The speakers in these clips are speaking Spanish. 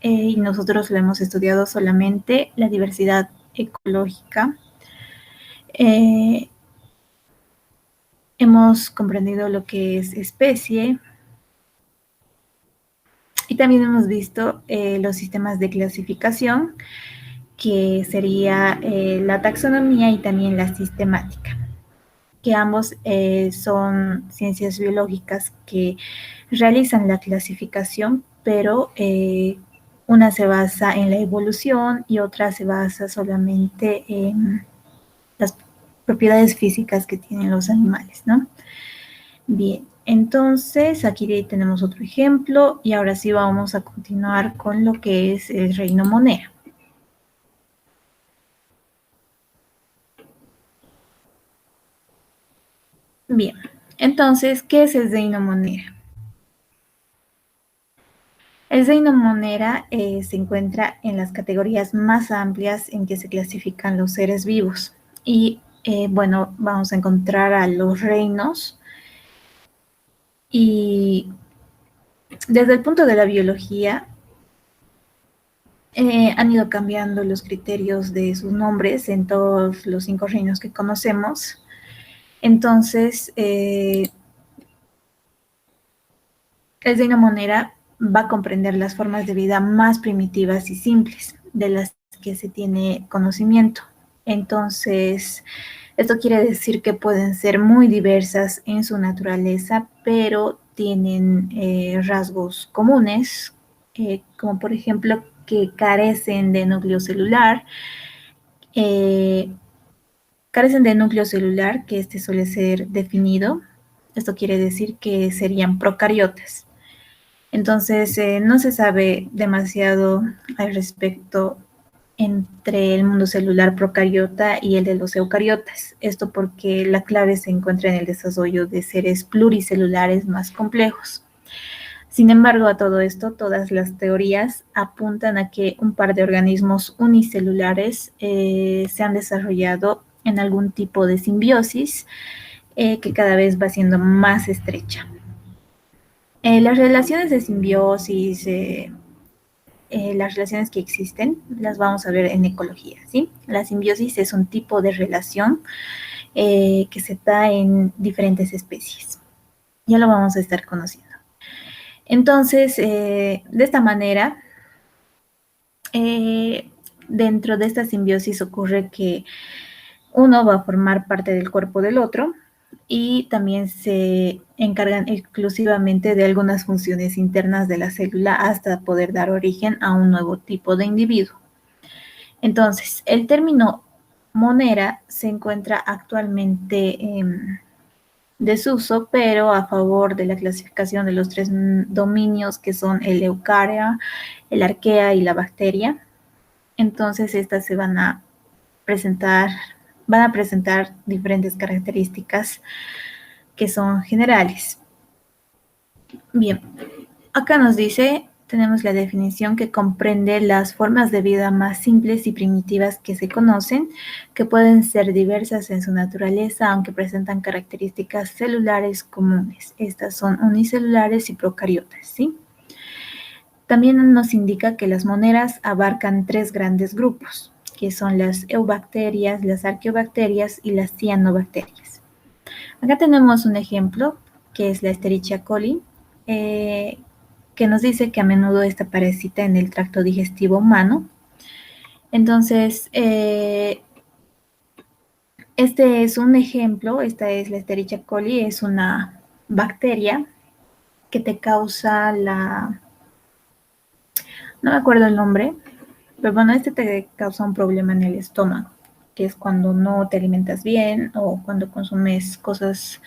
y nosotros lo hemos estudiado solamente la diversidad ecológica. Hemos comprendido lo que es especie y también hemos visto los sistemas de clasificación, que sería la taxonomía y también la sistemática, que ambos son ciencias biológicas que realizan la clasificación, pero una se basa en la evolución y otra se basa solamente en las propiedades físicas que tienen los animales, ¿no? Bien, entonces aquí tenemos otro ejemplo y ahora sí vamos a continuar con lo que es el reino Monera. Bien, entonces, ¿qué es el reino Monera? El reino Monera se encuentra en las categorías más amplias en que se clasifican los seres vivos. Y bueno, vamos a encontrar a los reinos. Y desde el punto de la biología, han ido cambiando los criterios de sus nombres en todos los 5 reinos que conocemos. Entonces, el reino Monera va a comprender las formas de vida más primitivas y simples de las que se tiene conocimiento. Entonces, esto quiere decir que pueden ser muy diversas en su naturaleza, pero tienen rasgos comunes, como por ejemplo que carecen de núcleo celular, que este suele ser definido. Esto quiere decir que serían procariotas. Entonces, no se sabe demasiado al respecto entre el mundo celular procariota y el de los eucariotas. Esto porque la clave se encuentra en el desarrollo de seres pluricelulares más complejos. Sin embargo, a todo esto, todas las teorías apuntan a que un par de organismos unicelulares se han desarrollado en algún tipo de simbiosis que cada vez va siendo más estrecha. Las relaciones de simbiosis, las relaciones que existen, las vamos a ver en ecología, ¿sí? La simbiosis es un tipo de relación que se da en diferentes especies. Ya lo vamos a estar conociendo. Entonces, de esta manera, dentro de esta simbiosis ocurre que uno va a formar parte del cuerpo del otro y también se encargan exclusivamente de algunas funciones internas de la célula hasta poder dar origen a un nuevo tipo de individuo. Entonces, el término monera se encuentra actualmente en desuso, pero a favor de la clasificación de los 3 dominios que son el eucarya, el arquea y la bacteria. Entonces, estas se van a presentar diferentes características que son generales. Bien, acá nos dice, tenemos la definición que comprende las formas de vida más simples y primitivas que se conocen, que pueden ser diversas en su naturaleza, aunque presentan características celulares comunes. Estas son unicelulares y procariotas, ¿sí? También nos indica que las moneras abarcan 3 grandes grupos, que son las eubacterias, las arqueobacterias y las cianobacterias. Acá tenemos un ejemplo, que es la Escherichia coli, que nos dice que a menudo esta parasita en el tracto digestivo humano. Entonces, este es un ejemplo, esta es la Escherichia coli, es una bacteria que te causa no me acuerdo el nombre, pero bueno, este te causa un problema en el estómago, que es cuando no te alimentas bien o cuando consumes cosas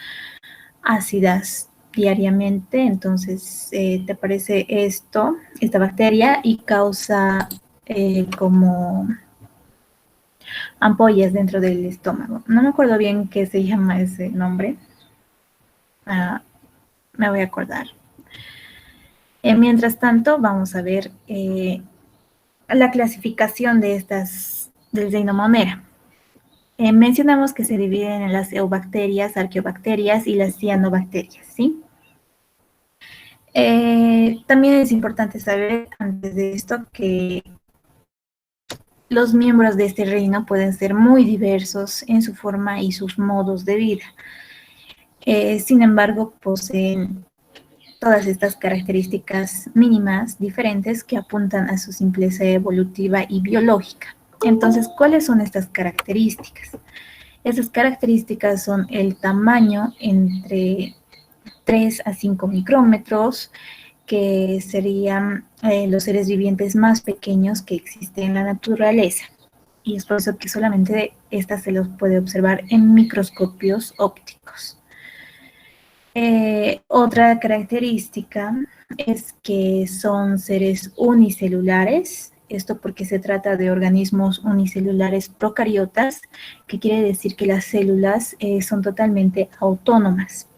ácidas diariamente, entonces te aparece esta bacteria y causa como ampollas dentro del estómago. No me acuerdo bien qué se llama ese nombre. Me voy a acordar. Mientras tanto, vamos a ver la clasificación de del reino Monera. Mencionamos que se dividen en las eubacterias, arqueobacterias y las cianobacterias, ¿sí? También es importante saber antes de esto que los miembros de este reino pueden ser muy diversos en su forma y sus modos de vida. Sin embargo, poseen todas estas características mínimas diferentes que apuntan a su simpleza evolutiva y biológica. Entonces, ¿cuáles son estas características? Esas características son el tamaño entre 3 a 5 micrómetros, que serían los seres vivientes más pequeños que existen en la naturaleza. Y es por eso que solamente estas se los puede observar en microscopios ópticos. Otra característica es que son seres unicelulares, esto porque se trata de organismos unicelulares procariotas, que quiere decir que las células son totalmente autónomas,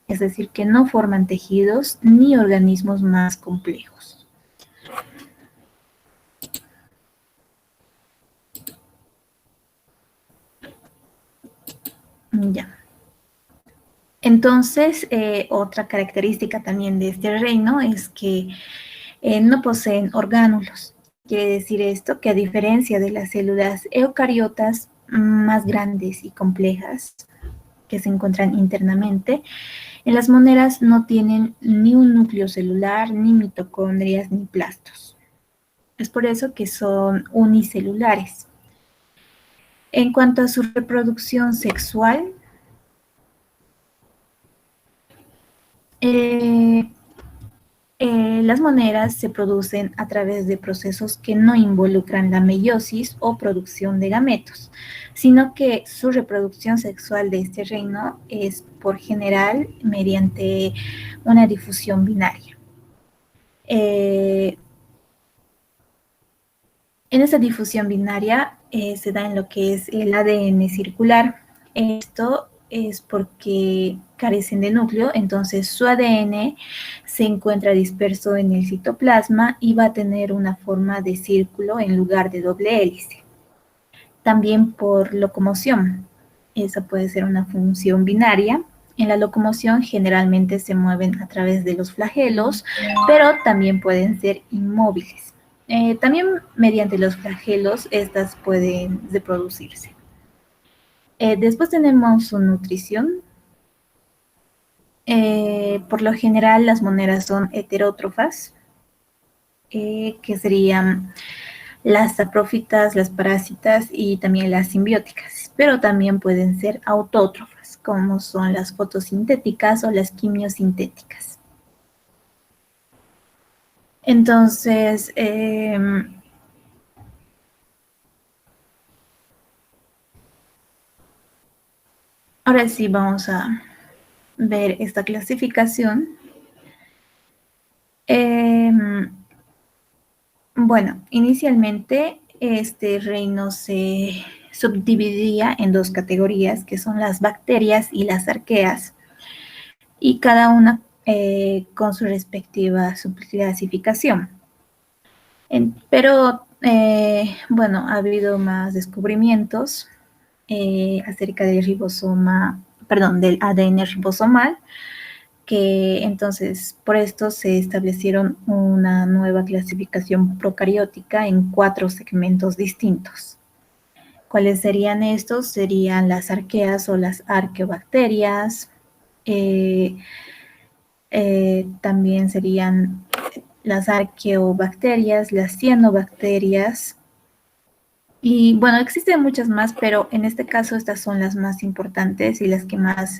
es decir, que no forman tejidos ni organismos más complejos. Ya. Entonces, otra característica también de este reino es que no poseen orgánulos. Quiere decir esto que a diferencia de las células eucariotas más grandes y complejas que se encuentran internamente, en las moneras no tienen ni un núcleo celular, ni mitocondrias, ni plastos. Es por eso que son unicelulares. En cuanto a su reproducción sexual, eh, las moneras se producen a través de procesos que no involucran la meiosis o producción de gametos, sino que su reproducción sexual de este reino es por general mediante una difusión binaria. En esa difusión binaria se da en lo que es el ADN circular. Esto es porque carecen de núcleo, entonces su ADN se encuentra disperso en el citoplasma y va a tener una forma de círculo en lugar de doble hélice. También por locomoción. Esa puede ser una función binaria. En la locomoción generalmente se mueven a través de los flagelos, pero también pueden ser inmóviles. También mediante los flagelos estas pueden reproducirse. Después tenemos su nutrición. Por lo general las moneras son heterótrofas, que serían las saprófitas, las parásitas y también las simbióticas, pero también pueden ser autótrofas, como son las fotosintéticas o las quimiosintéticas. Entonces, ahora sí vamos a ver esta clasificación. Bueno, inicialmente este reino se subdividía en dos categorías, que son las bacterias y las arqueas, y cada una con su respectiva subclasificación. Pero, bueno, ha habido más descubrimientos acerca del ribosoma, perdón, del ADN ribosomal, que entonces por esto se establecieron una nueva clasificación procariótica en 4 segmentos distintos. ¿Cuáles serían estos? Serían las arqueas o las arqueobacterias, también serían las arqueobacterias, las cianobacterias, y bueno, existen muchas más, pero en este caso estas son las más importantes y las que más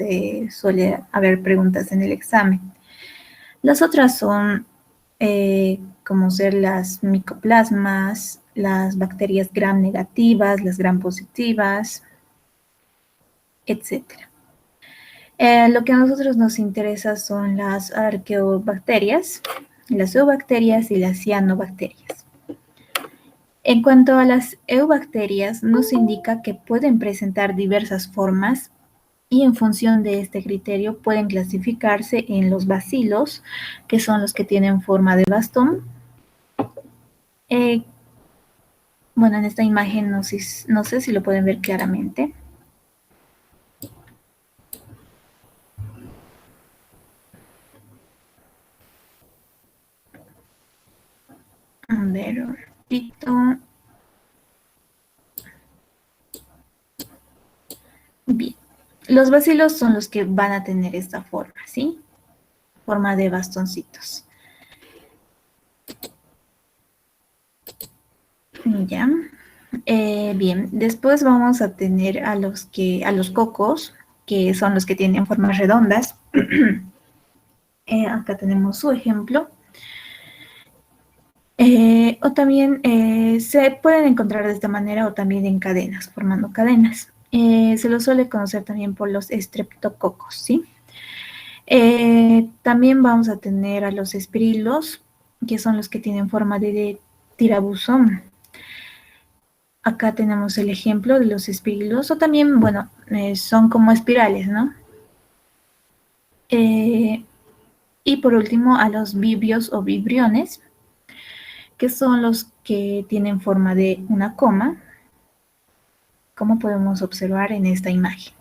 suele haber preguntas en el examen. Las otras son como ser las micoplasmas, las bacterias gram negativas, las gram positivas, etc. Lo que a nosotros nos interesa son las arqueobacterias, las eubacterias y las cianobacterias. En cuanto a las eubacterias, nos indica que pueden presentar diversas formas y en función de este criterio pueden clasificarse en los bacilos, que son los que tienen forma de bastón. Bueno, en esta imagen no sé si lo pueden ver claramente. ver un ratito. Bien, los bacilos son los que van a tener esta forma, ¿sí? Forma de bastoncitos. Ya. Bien, después vamos a tener a los cocos, que son los que tienen formas redondas. Acá tenemos su ejemplo. O también se pueden encontrar de esta manera o también en cadenas, formando cadenas. Se los suele conocer también por los estreptococos, ¿sí? También vamos a tener a los espirilos, que son los que tienen forma de tirabuzón. Acá tenemos el ejemplo de los espirilos, o también, bueno, son como espirales, ¿no? Y por último, a los vibrios o vibriones, que son los que tienen forma de una coma, como podemos observar en esta imagen.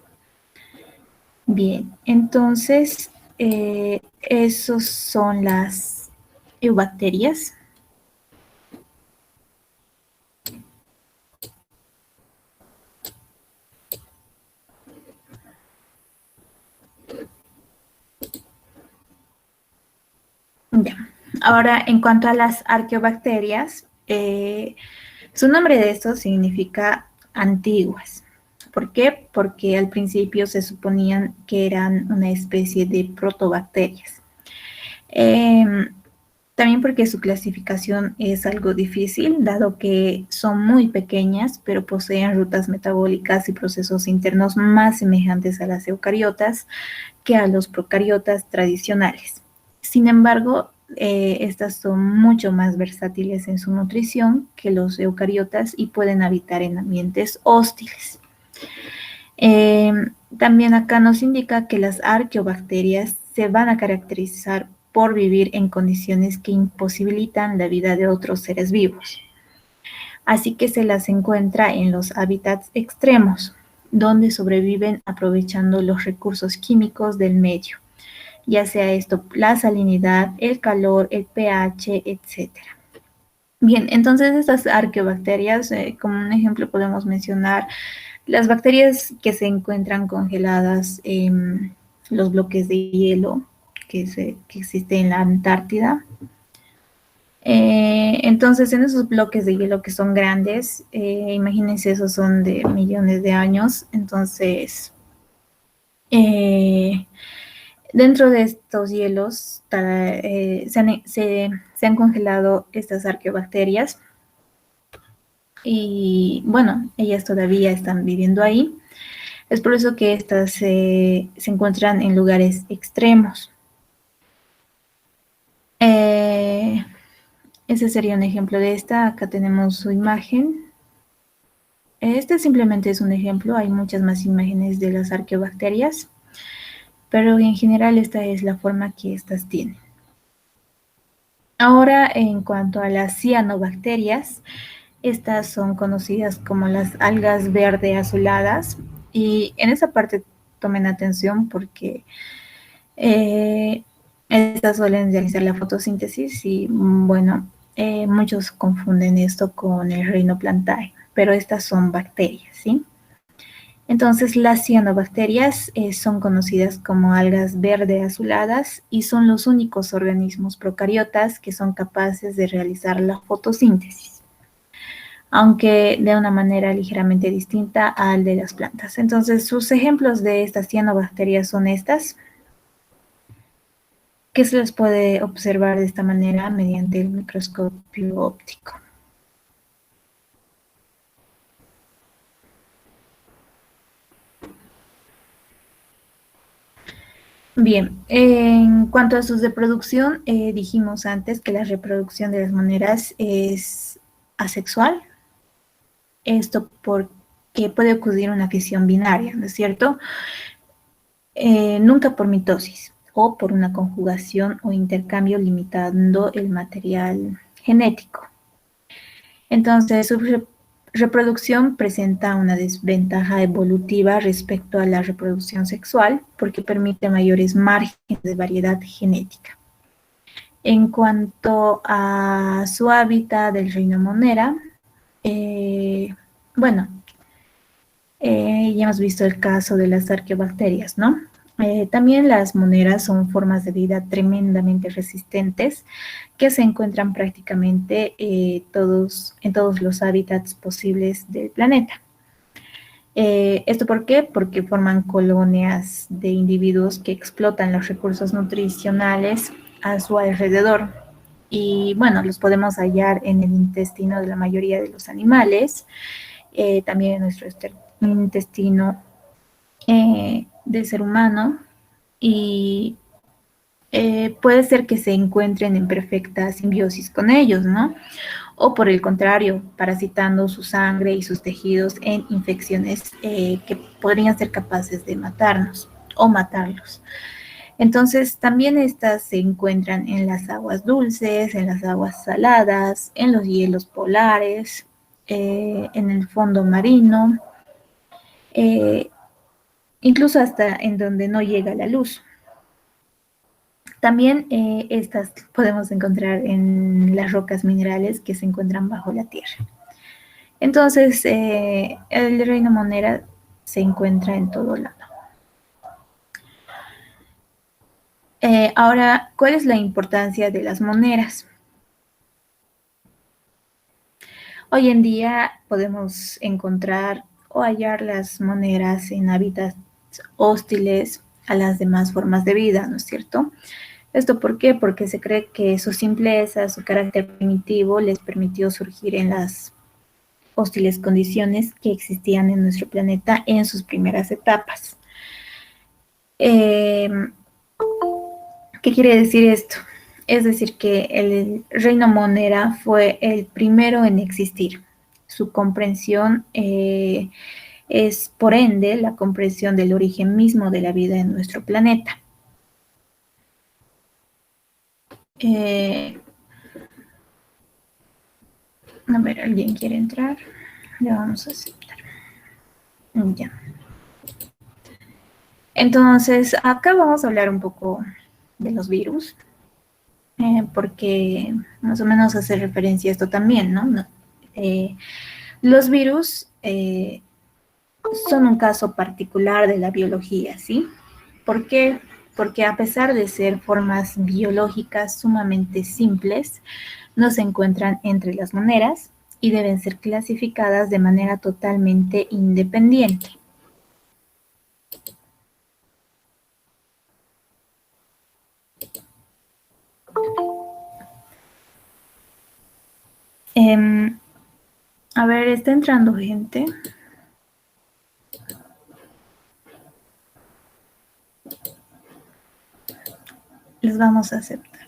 Bien, entonces, esos son las eubacterias. Ya. Ahora, en cuanto a las arqueobacterias, su nombre de esto significa antiguas. ¿Por qué? Porque al principio se suponían que eran una especie de protobacterias. También porque su clasificación es algo difícil, dado que son muy pequeñas, pero poseen rutas metabólicas y procesos internos más semejantes a las eucariotas que a los procariotas tradicionales. Sin embargo, estas son mucho más versátiles en su nutrición que los eucariotas y pueden habitar en ambientes hostiles. Eh, También acá nos indica que las arqueobacterias se van a caracterizar por vivir en condiciones que imposibilitan la vida de otros seres vivos. Así que se las encuentra en los hábitats extremos, donde sobreviven aprovechando los recursos químicos del medio, ya sea esto la salinidad, el calor, el pH, etcétera. Bien, entonces estas arqueobacterias, como un ejemplo podemos mencionar las bacterias que se encuentran congeladas en los bloques de hielo que existen en la Antártida. Entonces, en esos bloques de hielo que son grandes, imagínense, esos son de millones de años, entonces, dentro de estos hielos se han congelado estas arqueobacterias y, bueno, ellas todavía están viviendo ahí. Es por eso que estas se encuentran en lugares extremos. Ese sería un ejemplo de esta. Acá tenemos su imagen. Este simplemente es un ejemplo. Hay muchas más imágenes de las arqueobacterias, pero en general esta es la forma que estas tienen. Ahora, en cuanto a las cianobacterias, estas son conocidas como las algas verde azuladas. Y en esa parte tomen atención porque estas suelen realizar la fotosíntesis y, bueno, muchos confunden esto con el reino plantae, pero estas son bacterias, ¿sí? Entonces, las cianobacterias son conocidas como algas verde azuladas y son los únicos organismos procariotas que son capaces de realizar la fotosíntesis, aunque de una manera ligeramente distinta al de las plantas. Entonces, sus ejemplos de estas cianobacterias son estas, que se les puede observar de esta manera mediante el microscopio óptico. Bien, en cuanto a sus reproducción, dijimos antes que la reproducción de las monedas es asexual. Esto porque puede ocurrir una fisión binaria, ¿no es cierto? Nunca por mitosis o por una conjugación o intercambio limitando el material genético. Entonces, su reproducción presenta una desventaja evolutiva respecto a la reproducción sexual porque permite mayores márgenes de variedad genética. En cuanto a su hábitat del reino monera, eh, bueno, ya hemos visto el caso de las arqueobacterias, ¿no? También las moneras son formas de vida tremendamente resistentes que se encuentran prácticamente en todos los hábitats posibles del planeta. ¿Esto por qué? Porque forman colonias de individuos que explotan los recursos nutricionales a su alrededor. Y bueno, los podemos hallar en el intestino de la mayoría de los animales, también en nuestro intestino del ser humano, y puede ser que se encuentren en perfecta simbiosis con ellos, ¿no? O por el contrario, parasitando su sangre y sus tejidos en infecciones que podrían ser capaces de matarnos o matarlos. Entonces, también estas se encuentran en las aguas dulces, en las aguas saladas, en los hielos polares, en el fondo marino, eh, incluso hasta en donde no llega la luz. También estas podemos encontrar en las rocas minerales que se encuentran bajo la tierra. Entonces, el reino monera se encuentra en todo lado. Ahora, ¿cuál es la importancia de las moneras? Hoy en día podemos encontrar o hallar las moneras en hábitats hostiles a las demás formas de vida, ¿no es cierto? ¿Esto por qué? Porque se cree que su simpleza, su carácter primitivo les permitió surgir en las hostiles condiciones que existían en nuestro planeta en sus primeras etapas. Eh, ¿Qué quiere decir esto? Es decir, que el reino monera fue el primero en existir. Su comprensión es, por ende, la comprensión del origen mismo de la vida en nuestro planeta. Eh, a ver, ¿alguien quiere entrar? Le vamos a aceptar. Ya. Entonces, acá vamos a hablar un poco de los virus, porque más o menos hace referencia a esto también, ¿no? Los virus son un caso particular de la biología, ¿sí? ¿Por qué? Porque a pesar de ser formas biológicas sumamente simples, no se encuentran entre las moneras y deben ser clasificadas de manera totalmente independiente. Eh, a ver, está entrando gente. Les vamos a aceptar.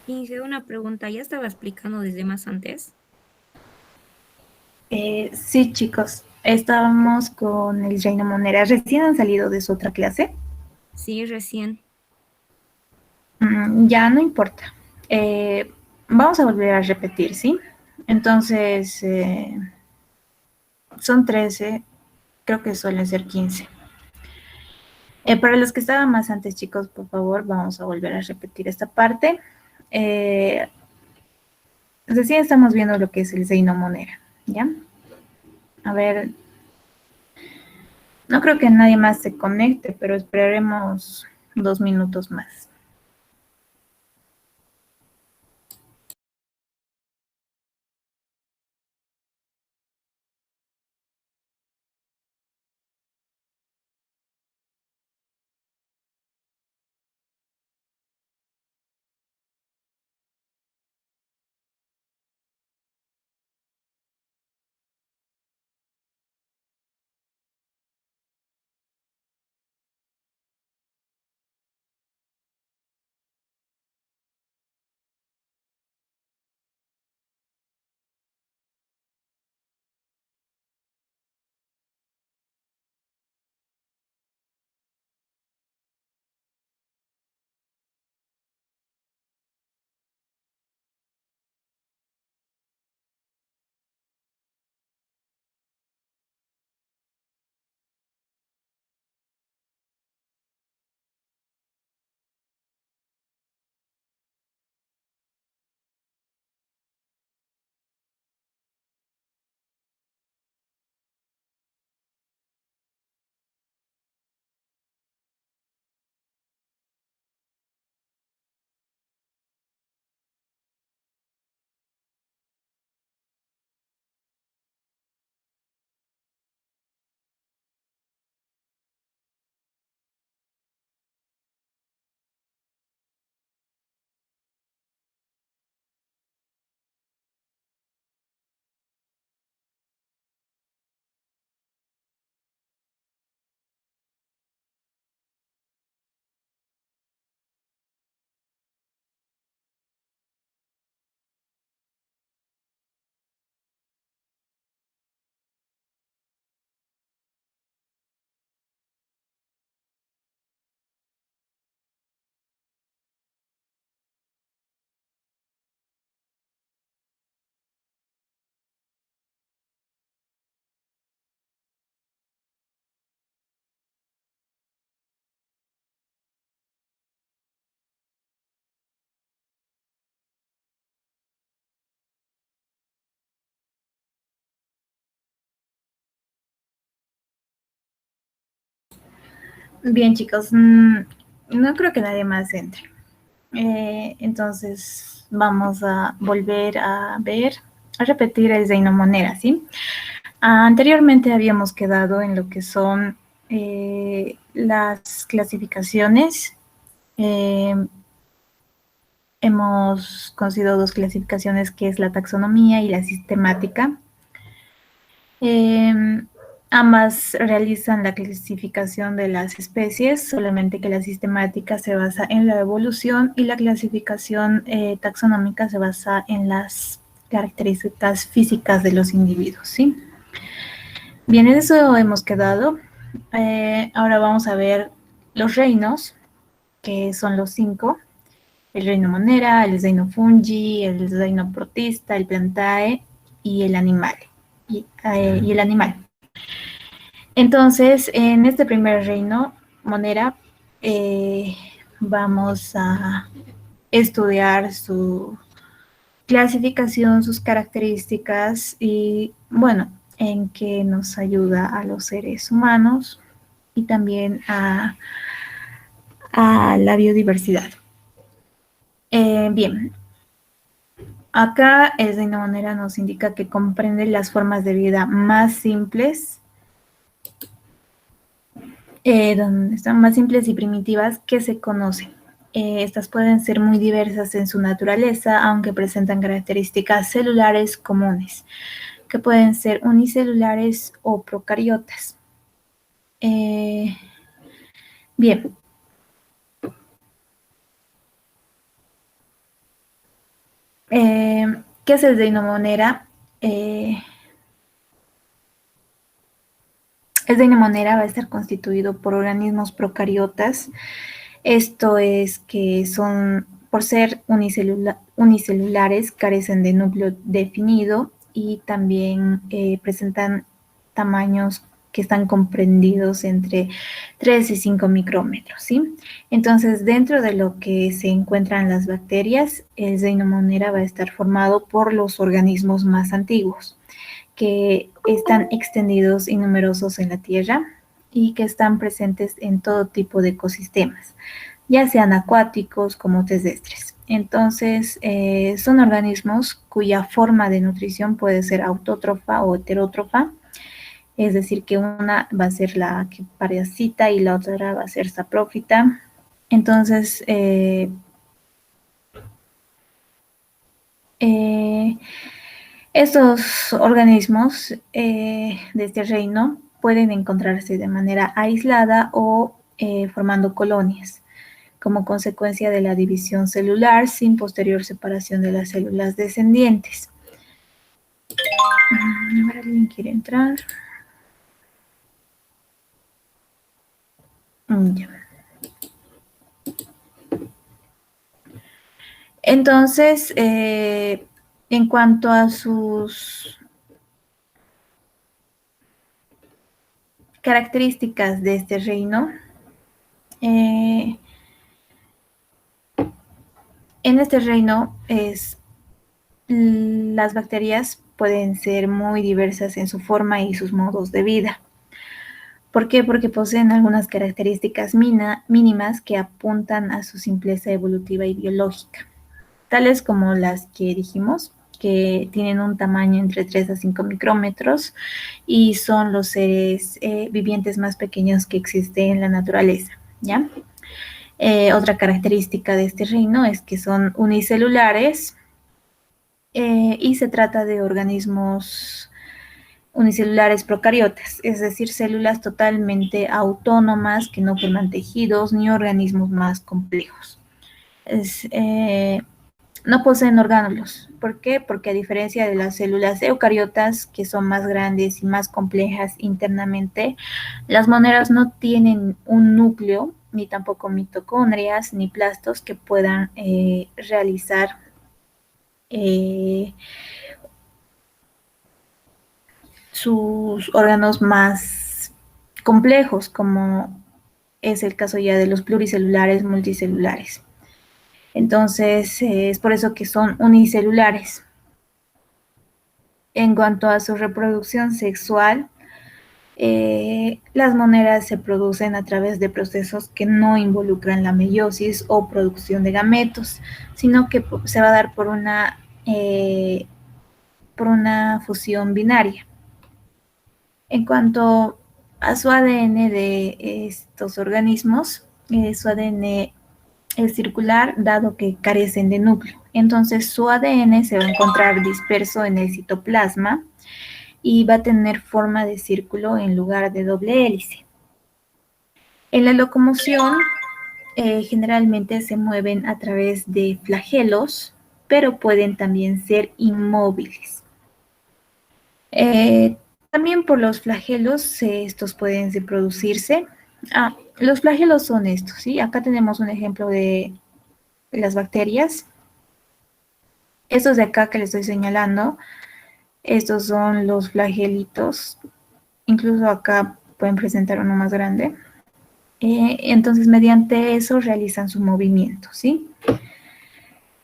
Inge, una pregunta, ¿ya estaba explicando desde más antes? Sí, chicos, estábamos con el Reino Monera. Recién han salido de su otra clase. Sí, recién. Ya no importa. Vamos a volver a repetir, ¿sí? Entonces, son 13, creo que suelen ser 15. Para los que estaban más antes, chicos, por favor, vamos a volver a repetir esta parte. Eh, Recién estamos viendo lo que es el Reino Monera, ¿ya? A ver, no creo que nadie más se conecte, pero esperaremos 2 minutos más. Bien, chicos, no creo que nadie más entre. Entonces vamos a volver a ver, a repetir el Reino Monera, ¿sí? Anteriormente habíamos quedado en lo que son las clasificaciones. Eh, hemos considerado dos clasificaciones, que es la taxonomía y la sistemática. Eh, ambas realizan la clasificación de las especies, solamente que la sistemática se basa en la evolución y la clasificación taxonómica se basa en las características físicas de los individuos, ¿sí? Bien, en eso hemos quedado. Ahora vamos a ver los reinos, que son los 5. El reino Monera, el reino Fungi, el reino Protista, el Plantae y el animal. Y el animal. Entonces, en este primer reino, Monera, vamos a estudiar su clasificación, sus características y, bueno, en qué nos ayuda a los seres humanos y también a la biodiversidad. Bien, acá el reino Monera nos indica que comprende las formas de vida más simples, donde están más simples y primitivas que se conocen. Estas pueden ser muy diversas en su naturaleza, aunque presentan características celulares comunes, que pueden ser unicelulares o procariotas. Bien. ¿Qué es el reino Monera? El reino Monera va a estar constituido por organismos procariotas. Esto es que son, por ser unicelulares, carecen de núcleo definido y también presentan tamaños que están comprendidos entre 3 y 5 micrómetros, ¿sí? Entonces, dentro de lo que se encuentran las bacterias, el reino Monera va a estar formado por los organismos más antiguos, que están extendidos y numerosos en la Tierra y que están presentes en todo tipo de ecosistemas, ya sean acuáticos como terrestres. Entonces, son organismos cuya forma de nutrición puede ser autótrofa o heterótrofa, es decir, que una va a ser la que parasita y la otra va a ser saprófita. Entonces, estos organismos de este reino pueden encontrarse de manera aislada o formando colonias, como consecuencia de la división celular sin posterior separación de las células descendientes. A ver, ¿alguien quiere entrar? Ya. Entonces, en cuanto a sus características de este reino, en este reino las bacterias pueden ser muy diversas en su forma y sus modos de vida. ¿Por qué? Porque poseen algunas características mínimas que apuntan a su simpleza evolutiva y biológica, tales como las que dijimos, que tienen un tamaño entre 3 a 5 micrómetros y son los seres vivientes más pequeños que existen en la naturaleza, ¿ya? Otra característica de este reino es que son unicelulares y se trata de organismos unicelulares procariotas, es decir, células totalmente autónomas que no forman tejidos ni organismos más complejos. No poseen orgánulos. ¿Por qué? Porque a diferencia de las células eucariotas, que son más grandes y más complejas internamente, las moneras no tienen un núcleo, ni tampoco mitocondrias, ni plastos que puedan realizar sus órganos más complejos, como es el caso ya de los pluricelulares, multicelulares. Entonces, es por eso que son unicelulares. En cuanto a su reproducción sexual, Las moneras se producen a través de procesos que no involucran la meiosis o producción de gametos, sino que se va a dar por una fusión binaria. En cuanto a su ADN de estos organismos, su ADN es circular dado que carecen de núcleo. Entonces su ADN se va a encontrar disperso en el citoplasma y va a tener forma de círculo en lugar de doble hélice. En la locomoción generalmente se mueven a través de flagelos, pero pueden también ser inmóviles. También por los flagelos, estos pueden reproducirse. Los flagelos son estos, ¿sí? Acá tenemos un ejemplo de las bacterias. Estos de acá que les estoy señalando, estos son los flagelitos. Incluso acá pueden presentar uno más grande. Entonces, mediante eso realizan su movimiento, ¿sí?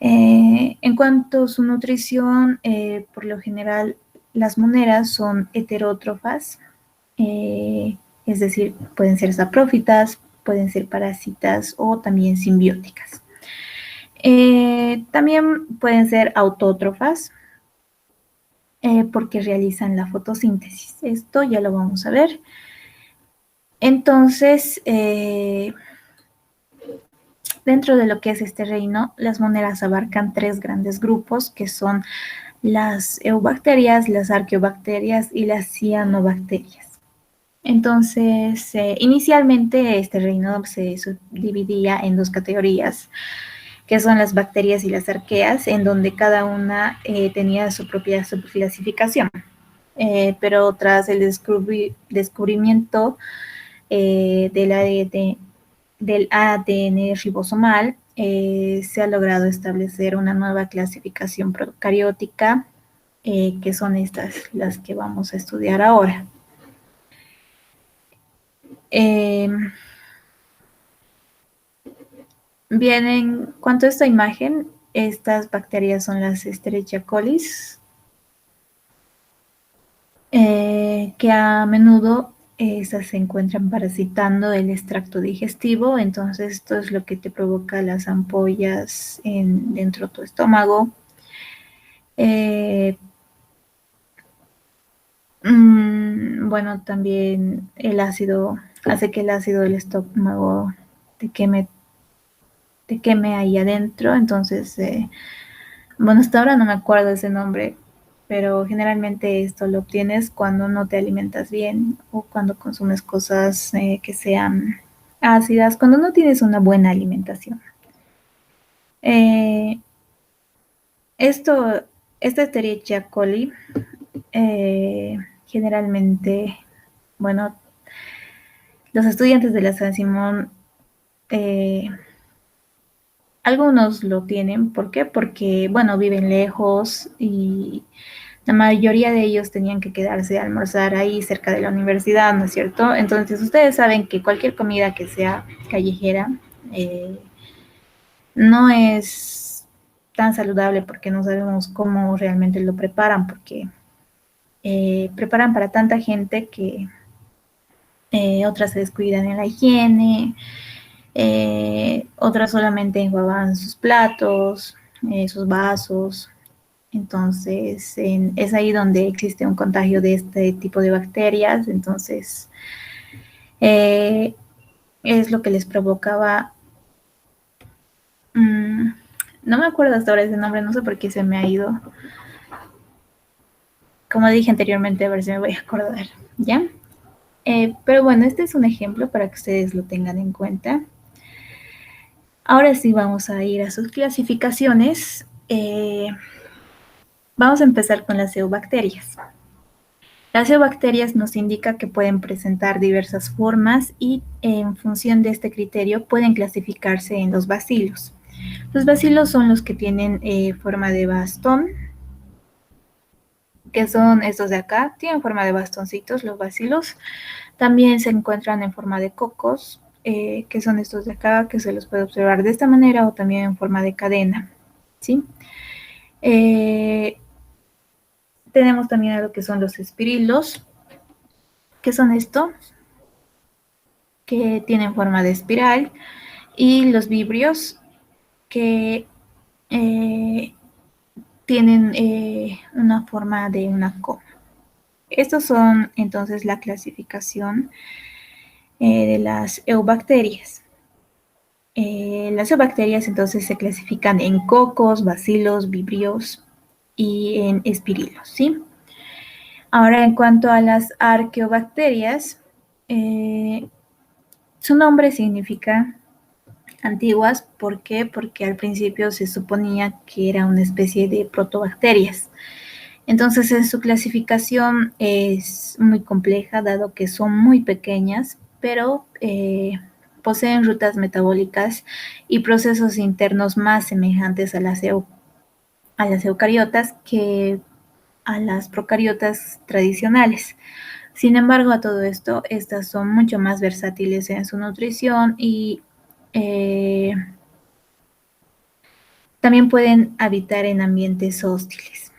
En cuanto a su nutrición, por lo general, las moneras son heterótrofas, es decir, pueden ser saprófitas, pueden ser parásitas o también simbióticas. También pueden ser autótrofas porque realizan la fotosíntesis. Esto ya lo vamos a ver. Entonces, dentro de lo que es este reino, las moneras abarcan 3 grandes grupos que son las eubacterias, las arqueobacterias y las cianobacterias. Entonces, inicialmente este reino se subdividía en 2 categorías, que son las bacterias y las arqueas, en donde cada una tenía su propia subclasificación. Pero tras el descubrimiento del ADN ribosomal, se ha logrado establecer una nueva clasificación procariótica, que son estas las que vamos a estudiar ahora. Bien, en cuanto a esta imagen, estas bacterias son las Escherichia coli, que a menudo estas se encuentran parasitando el extracto digestivo, entonces esto es lo que te provoca las ampollas dentro de tu estómago. Bueno, también el ácido hace que el ácido del estómago te queme ahí adentro, entonces, bueno, hasta ahora no me acuerdo ese nombre, pero generalmente esto lo obtienes cuando no te alimentas bien o cuando consumes cosas que sean ácidas, cuando no tienes una buena alimentación. Esta Escherichia coli, generalmente, bueno, los estudiantes de la San Simón, algunos lo tienen. ¿Por qué? Porque, bueno, viven lejos y la mayoría de ellos tenían que quedarse a almorzar ahí cerca de la universidad, ¿no es cierto? Entonces, ustedes saben que cualquier comida que sea callejera no es tan saludable porque no sabemos cómo realmente lo preparan, porque preparan para tanta gente que otras se descuidan en la higiene, otras solamente enjuagan sus platos, sus vasos. Entonces, es ahí donde existe un contagio de este tipo de bacterias. Entonces, es lo que les provocaba. No me acuerdo hasta ahora ese nombre, no sé por qué se me ha ido. Como dije anteriormente, a ver si me voy a acordar, ¿ya? Pero bueno, este es un ejemplo para que ustedes lo tengan en cuenta. Ahora sí vamos a ir a sus clasificaciones. Vamos a empezar con las eubacterias. Las eubacterias nos indica que pueden presentar diversas formas y en función de este criterio pueden clasificarse en los bacilos. Los bacilos son los que tienen forma de bastón, que son estos de acá, tienen forma de bastoncitos los bacilos. También se encuentran en forma de cocos, que son estos de acá, que se los puede observar de esta manera o también en forma de cadena, ¿sí? Tenemos también a lo que son los espirilos, ¿Qué son esto? Que tienen forma de espiral, y los vibrios que tienen una forma de una coma. Estos son entonces la clasificación de las eubacterias. Las eubacterias entonces se clasifican en cocos, bacilos, vibrios y en espirilos, ¿sí? Ahora, en cuanto a las arqueobacterias, su nombre significa antiguas. ¿Por qué? Porque al principio se suponía que era una especie de protobacterias. Entonces, su clasificación es muy compleja, dado que son muy pequeñas, pero poseen rutas metabólicas y procesos internos más semejantes a las eucariotas que a las procariotas tradicionales. Sin embargo, a todo esto, estas son mucho más versátiles en su nutrición y también pueden habitar en ambientes hostiles.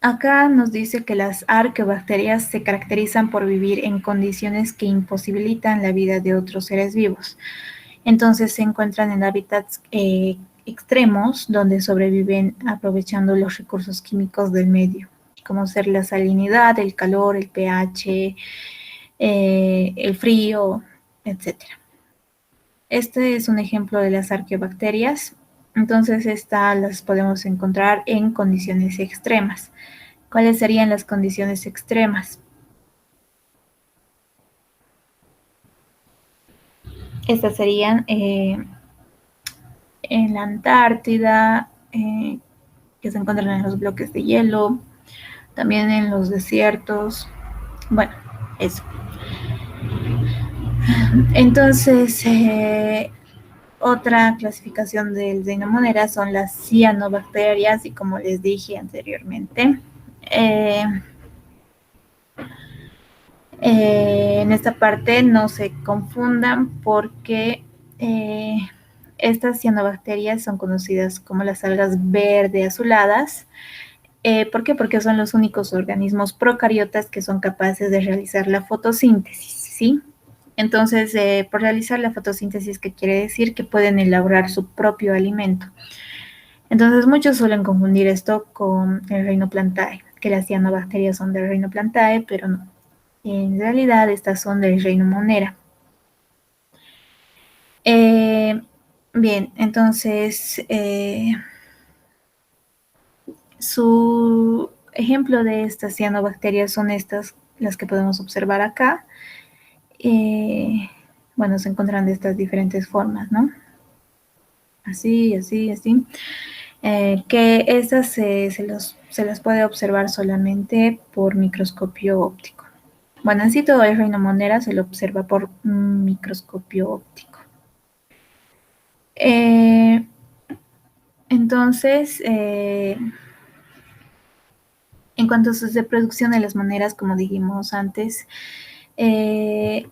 Acá nos dice que las arqueobacterias se caracterizan por vivir en condiciones que imposibilitan la vida de otros seres vivos. Entonces se encuentran en hábitats extremos donde sobreviven aprovechando los recursos químicos del medio, como ser la salinidad, el calor, el pH, el frío, etcétera. Este es un ejemplo de las arqueobacterias. Entonces, estas las podemos encontrar en condiciones extremas. ¿Cuáles serían las condiciones extremas? Estas serían en la Antártida, que se encuentran en los bloques de hielo, también en los desiertos. Bueno, eso. Entonces, otra clasificación del Rhinomonera son las cianobacterias, y como les dije anteriormente, en esta parte no se confundan, porque estas cianobacterias son conocidas como las algas verde azuladas. ¿Por qué? Porque son los únicos organismos procariotas que son capaces de realizar la fotosíntesis, ¿sí? Entonces, por realizar la fotosíntesis, ¿qué quiere decir? Que pueden elaborar su propio alimento. Entonces, muchos suelen confundir esto con el reino Plantae, que las cianobacterias son del reino Plantae, pero no. En realidad, estas son del reino Monera. Bien, entonces, su ejemplo de estas cianobacterias son estas, las que podemos observar acá. Bueno, se encuentran de estas diferentes formas, ¿no? Así, así, así. Que estas se las puede observar solamente por microscopio óptico. Bueno, en sí todo el reino Monera se lo observa por microscopio óptico. Entonces, en cuanto a su reproducción de las moneras, como dijimos antes, su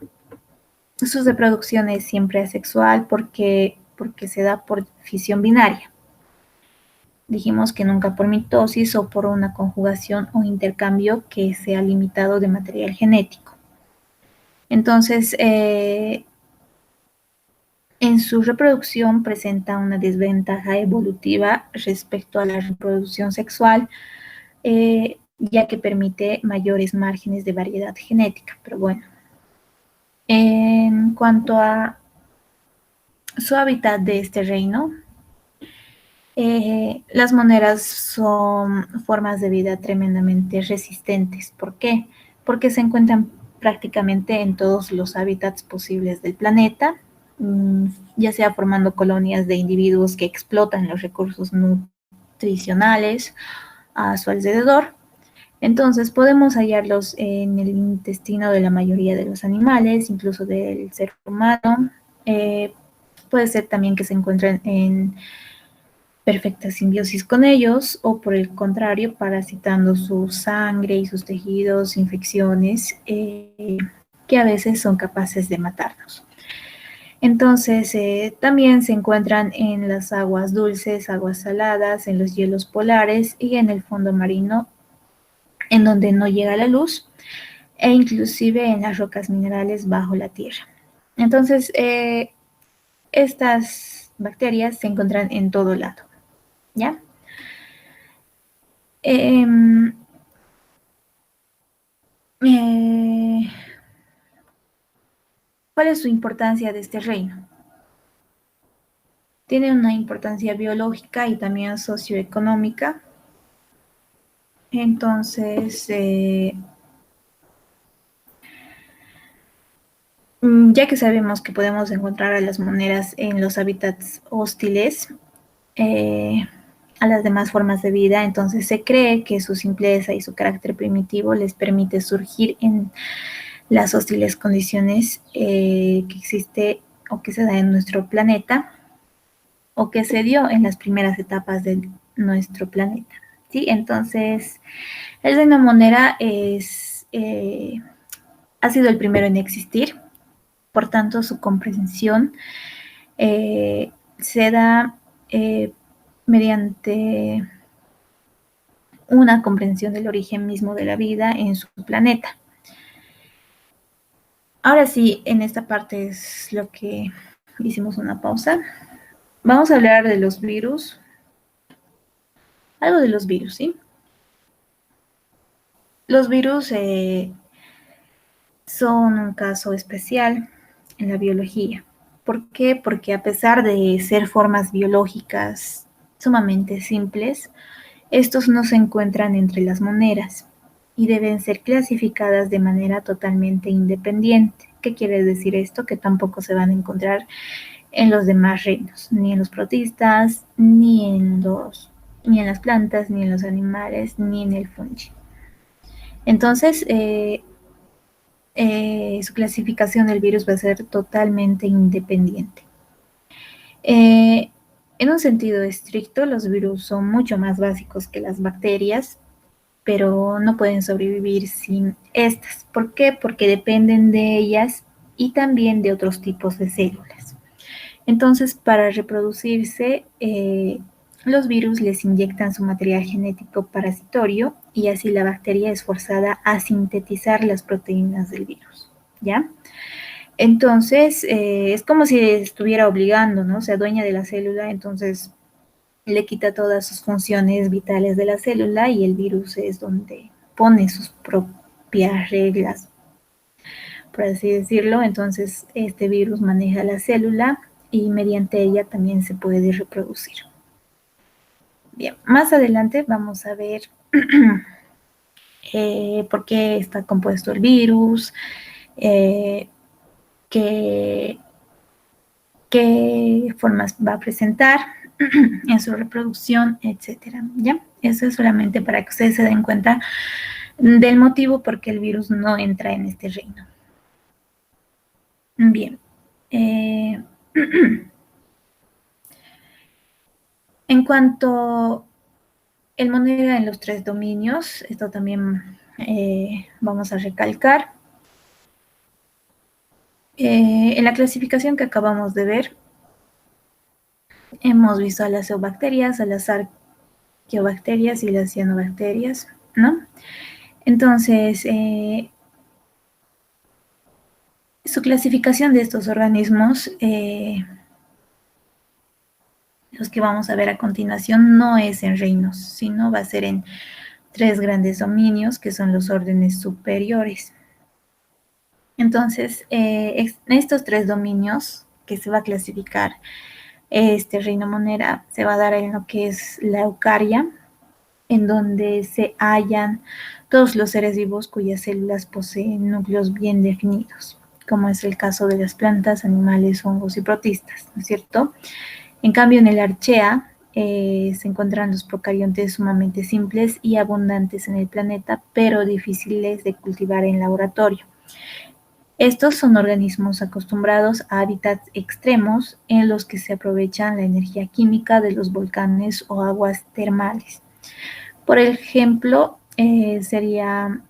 reproducción es siempre asexual porque se da por fisión binaria. Dijimos que nunca por mitosis o por una conjugación o intercambio que sea limitado de material genético. Entonces, en su reproducción presenta una desventaja evolutiva respecto a la reproducción sexual, ya que permite mayores márgenes de variedad genética. Pero bueno, en cuanto a su hábitat de este reino, las moneras son formas de vida tremendamente resistentes. ¿Por qué? Porque se encuentran prácticamente en todos los hábitats posibles del planeta, ya sea formando colonias de individuos que explotan los recursos nutricionales a su alrededor. Entonces, podemos hallarlos en el intestino de la mayoría de los animales, incluso del ser humano. Puede ser también que se encuentren en perfecta simbiosis con ellos, o por el contrario, parasitando su sangre y sus tejidos, infecciones que a veces son capaces de matarnos. Entonces, también se encuentran en las aguas dulces, aguas saladas, en los hielos polares y en el fondo marino, en donde no llega la luz, e inclusive en las rocas minerales bajo la tierra. Entonces, estas bacterias se encuentran en todo lado, ¿ya? Eh, eh, ¿Cuál es su importancia de este reino? Tiene una importancia biológica y también socioeconómica. Entonces, ya que sabemos que podemos encontrar a las monedas en los hábitats hostiles, eh, a las demás formas de vida, entonces se cree que su simpleza y su carácter primitivo les permite surgir en las hostiles condiciones que existe o que se da en nuestro planeta o que se dio en las primeras etapas de nuestro planeta. ¿Sí? Entonces, el reino monera ha sido el primero en existir, por tanto, su comprensión se da mediante una comprensión del origen mismo de la vida en su planeta. Ahora sí, en esta parte es lo que hicimos una pausa. Vamos a hablar de los virus, algo de los virus, ¿sí? Los virus son un caso especial en la biología. ¿Por qué? Porque a pesar de ser formas biológicas sumamente simples, estos no se encuentran entre las moneras y deben ser clasificadas de manera totalmente independiente. ¿Qué quiere decir esto? Que tampoco se van a encontrar en los demás reinos, ni en los protistas, ni en las plantas, ni en los animales, ni en el fungi. Entonces, su clasificación del virus va a ser totalmente independiente. En un sentido estricto, los virus son mucho más básicos que las bacterias, pero no pueden sobrevivir sin estas. ¿Por qué? Porque dependen de ellas y también de otros tipos de células. Entonces, para reproducirse, los virus les inyectan su material genético parasitorio y así la bacteria es forzada a sintetizar las proteínas del virus, ¿ya? Entonces, es como si estuviera obligando, ¿no? Se adueña de la célula, entonces le quita todas sus funciones vitales de la célula y el virus es donde pone sus propias reglas, por así decirlo. Entonces, este virus maneja la célula y mediante ella también se puede reproducir. Bien, más adelante vamos a ver por qué está compuesto el virus, qué formas va a presentar en su reproducción, etcétera. ¿Ya? Eso es solamente para que ustedes se den cuenta del motivo por qué el virus no entra en este reino. Bien. En cuanto el moneda en los 3 dominios, esto también vamos a recalcar. En la clasificación que acabamos de ver, hemos visto a las eubacterias, a las arqueobacterias y las cianobacterias, ¿no? Entonces, su clasificación de estos organismos, los que vamos a ver a continuación, no es en reinos, sino va a ser en 3 grandes dominios, que son los órdenes superiores. Entonces, en estos 3 dominios que se va a clasificar este reino monera, se va a dar en lo que es la eucaria, en donde se hallan todos los seres vivos cuyas células poseen núcleos bien definidos, como es el caso de las plantas, animales, hongos y protistas, ¿no es cierto? En cambio, en el archea se encuentran los procariontes sumamente simples y abundantes en el planeta, pero difíciles de cultivar en laboratorio. Estos son organismos acostumbrados a hábitats extremos en los que se aprovechan la energía química de los volcanes o aguas termales. Por ejemplo, sería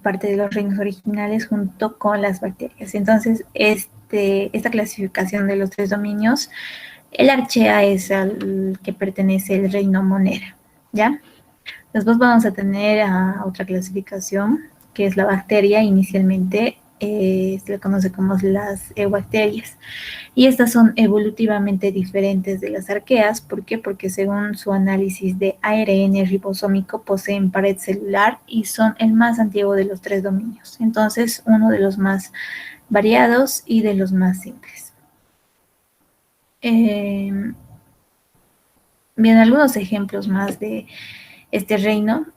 parte de los reinos originales junto con las bacterias. Entonces, esta clasificación de los 3 dominios, el archea es al que pertenece el reino monera, ¿ya? Después vamos a tener a otra clasificación, que es la bacteria. Inicialmente se le conoce como las eubacterias. Y estas son evolutivamente diferentes de las arqueas. ¿Por qué? Porque según su análisis de ARN ribosómico poseen pared celular y son el más antiguo de los tres dominios. Entonces, uno de los más variados y de los más simples. Bien, algunos ejemplos más de este reino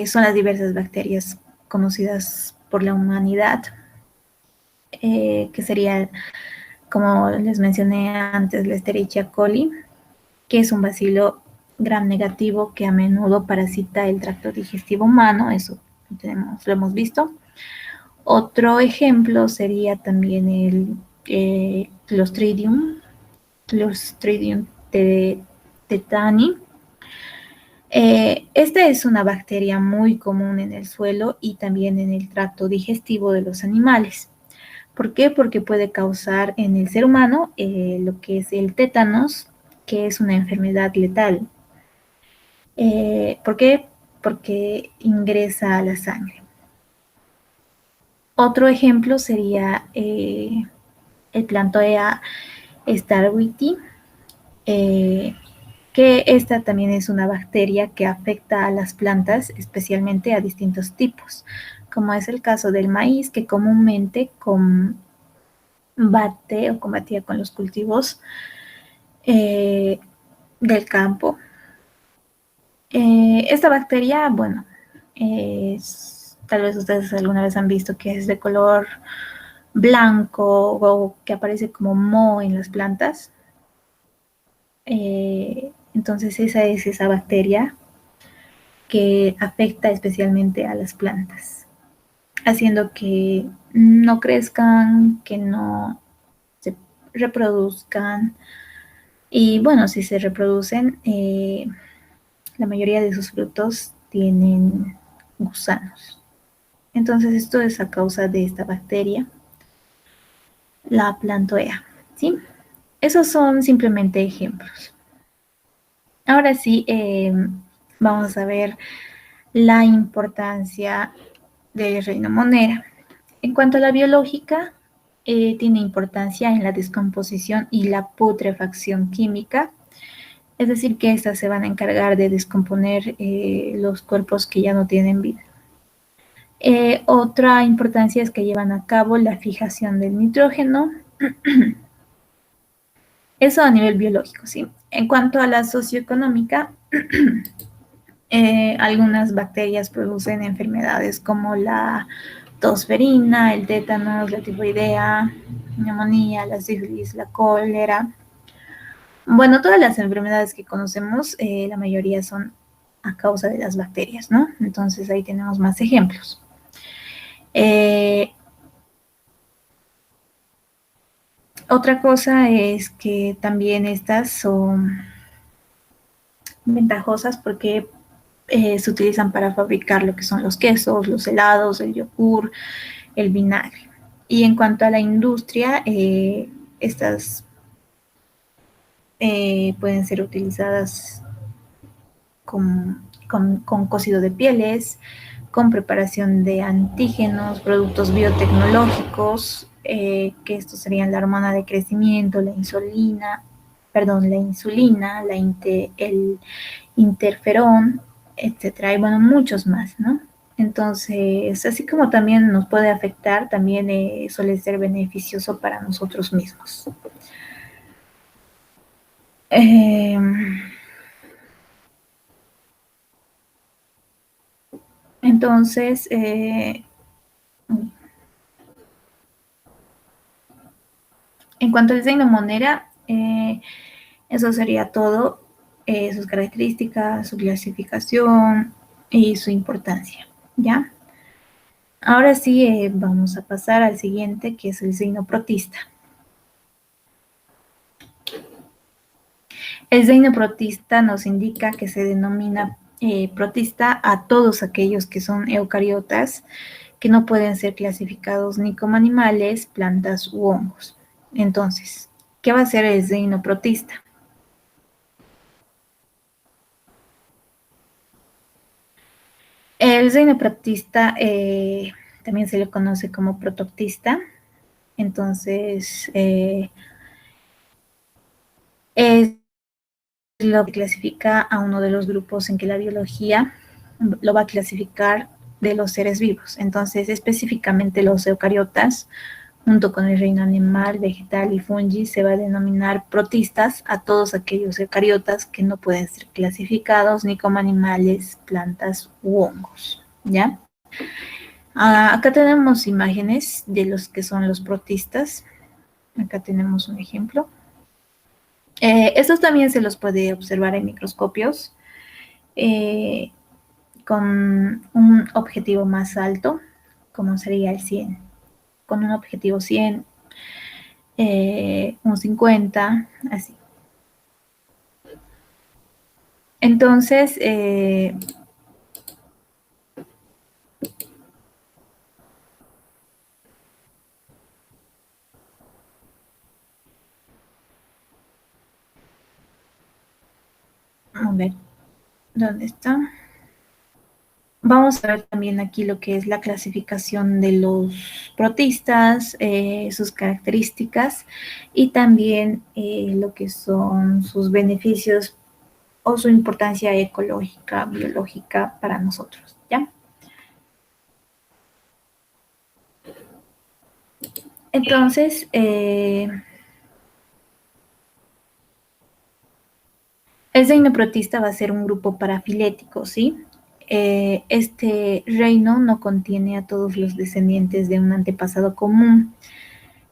son las diversas bacterias conocidas por la humanidad, que sería, como les mencioné antes, la Escherichia coli, que es un bacilo gram negativo que a menudo parasita el tracto digestivo humano. Eso lo hemos visto. Otro ejemplo sería también el Clostridium tetani. Esta es una bacteria muy común en el suelo y también en el tracto digestivo de los animales. ¿Por qué? Porque puede causar en el ser humano lo que es el tétanos, que es una enfermedad letal. ¿Por qué? Porque ingresa a la sangre. Otro ejemplo sería el Plantoea starwiti, que esta también es una bacteria que afecta a las plantas, especialmente a distintos tipos, como es el caso del maíz, que comúnmente combate o combatía con los cultivos del campo. Esta bacteria, bueno, tal vez ustedes alguna vez han visto que es de color blanco o que aparece como moho en las plantas. Entonces esa es esa bacteria que afecta especialmente a las plantas, haciendo que no crezcan, que no se reproduzcan. Y bueno, si se reproducen, la mayoría de sus frutos tienen gusanos. Entonces esto es a causa de esta bacteria, la Plantoea, ¿sí? Esos son simplemente ejemplos. Ahora sí, vamos a ver la importancia del reino Monera. En cuanto a la biológica, tiene importancia en la descomposición y la putrefacción química, es decir, que estas se van a encargar de descomponer los cuerpos que ya no tienen vida. Otra importancia es que llevan a cabo la fijación del nitrógeno. Eso a nivel biológico, ¿sí? En cuanto a la socioeconómica, algunas bacterias producen enfermedades como la tosferina, el tétanos, la tifoidea, neumonía, la sífilis, la cólera. Bueno, todas las enfermedades que conocemos, la mayoría son a causa de las bacterias, ¿no? Entonces ahí tenemos más ejemplos. Otra cosa es que también estas son ventajosas porque se utilizan para fabricar lo que son los quesos, los helados, el yogur, el vinagre. Y en cuanto a la industria, estas pueden ser utilizadas con cocido de pieles, con preparación de antígenos, productos biotecnológicos, que estos serían la hormona de crecimiento, la insulina, el interferón, etcétera, y bueno, muchos más, ¿no? Entonces, así como también nos puede afectar, también suele ser beneficioso para nosotros mismos. Entonces, en cuanto al diseño Monera, eso sería todo, sus características, su clasificación y su importancia, ¿ya? Ahora sí, vamos a pasar al siguiente, que es el signo protista. El signo protista nos indica que se denomina protista a todos aquellos que son eucariotas, que no pueden ser clasificados ni como animales, plantas u hongos. Entonces, ¿qué va a ser el signo protista? El reino protista también se le conoce como protoctista. Entonces, es lo que clasifica a uno de los grupos en que la biología lo va a clasificar de los seres vivos. Entonces, específicamente los eucariotas, junto con el reino animal, vegetal y fungi, se va a denominar protistas a todos aquellos eucariotas que no pueden ser clasificados ni como animales, plantas u hongos, ¿ya? Acá tenemos imágenes de los que son los protistas. Acá tenemos un ejemplo. Estos también se los puede observar en microscopios eh, con un objetivo más alto, como sería el 100. Con un objetivo 100, un 50, así. Entonces, a ver, ¿dónde está? Vamos a ver también aquí lo que es la clasificación de los protistas, sus características y también lo que son sus beneficios o su importancia ecológica, biológica para nosotros, ¿ya? Entonces, el reino protista va a ser un grupo parafilético, ¿sí? Este reino no contiene a todos los descendientes de un antepasado común.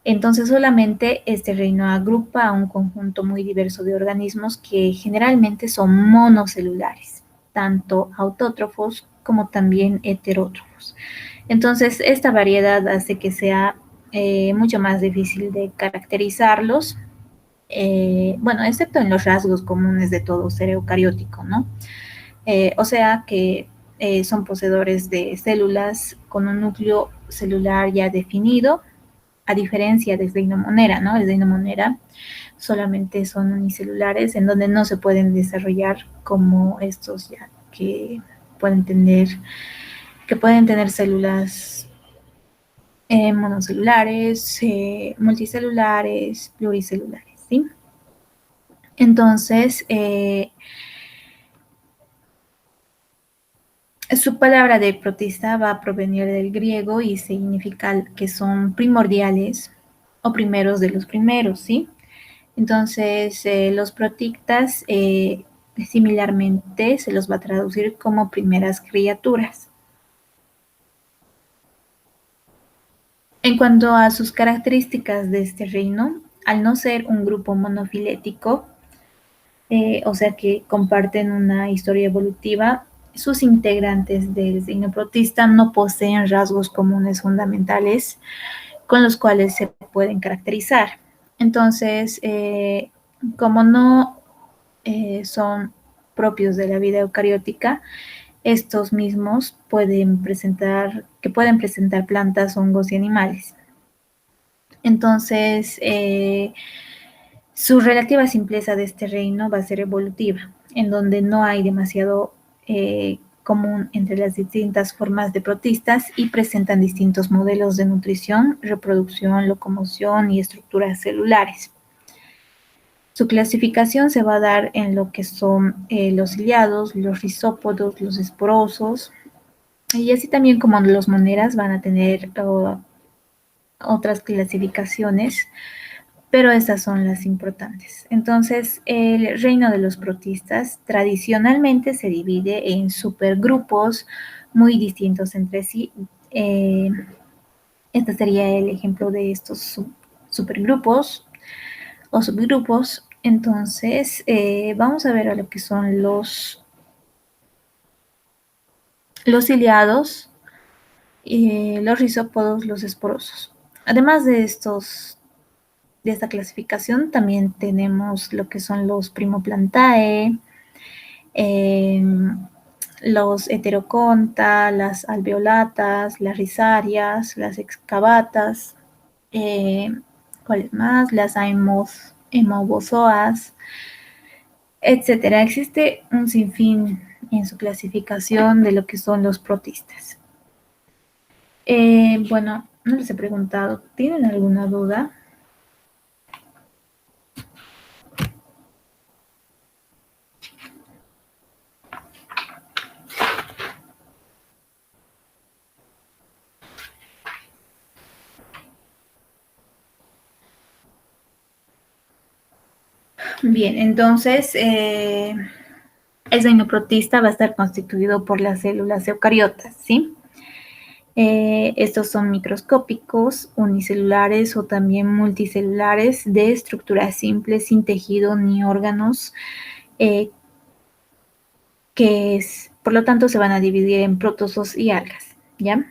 Entonces solamente este reino agrupa a un conjunto muy diverso de organismos que generalmente son monocelulares, tanto autótrofos como también heterótrofos. Entonces esta variedad hace que sea mucho más difícil de caracterizarlos, bueno, excepto en los rasgos comunes de todo ser eucariótico, ¿no? O sea que son poseedores de células con un núcleo celular ya definido, a diferencia del reino monera, ¿no? El reino monera solamente son unicelulares en donde no se pueden desarrollar como estos ya pueden tener, que pueden tener células monocelulares, multicelulares, pluricelulares, ¿sí? Entonces, su palabra de protista va a provenir del griego y significa que son primordiales o primeros de los primeros, ¿sí? Entonces, los protictas similarmente se los va a traducir como primeras criaturas. En cuanto a sus características de este reino, al no ser un grupo monofilético, o sea que comparten una historia evolutiva, sus integrantes del reino protista no poseen rasgos comunes fundamentales con los cuales se pueden caracterizar. Entonces, como no son propios de la vida eucariótica, estos mismos que pueden presentar plantas, hongos y animales. Entonces, su relativa simpleza de este reino va a ser evolutiva, en donde no hay demasiado común entre las distintas formas de protistas y presentan distintos modelos de nutrición, reproducción, locomoción y estructuras celulares. Su clasificación se va a dar en lo que son los ciliados, los rizópodos, los esporosos, y así también como los moneras van a tener otras clasificaciones, pero estas son las importantes. Entonces, el reino de los protistas tradicionalmente se divide en supergrupos muy distintos entre sí. Este sería el ejemplo de estos supergrupos o subgrupos. Entonces, vamos a ver a lo que son los ciliados, los rizópodos, los esporosos. Además de esta clasificación, también tenemos lo que son los primoplantae, eh, los heteroconta, las alveolatas, las rizarias, las excavatas, eh, ¿cuáles más? Las hemobozoas, etcétera. Existe un sinfín en su clasificación de lo que son los protistas. Bueno, no les he preguntado, ¿tienen alguna duda? Bien, entonces el xenoprotista va a estar constituido por las células eucariotas, ¿sí? Estos son microscópicos, unicelulares o también multicelulares de estructura simple, sin tejido ni órganos, por lo tanto se van a dividir en protozoos y algas, ¿ya?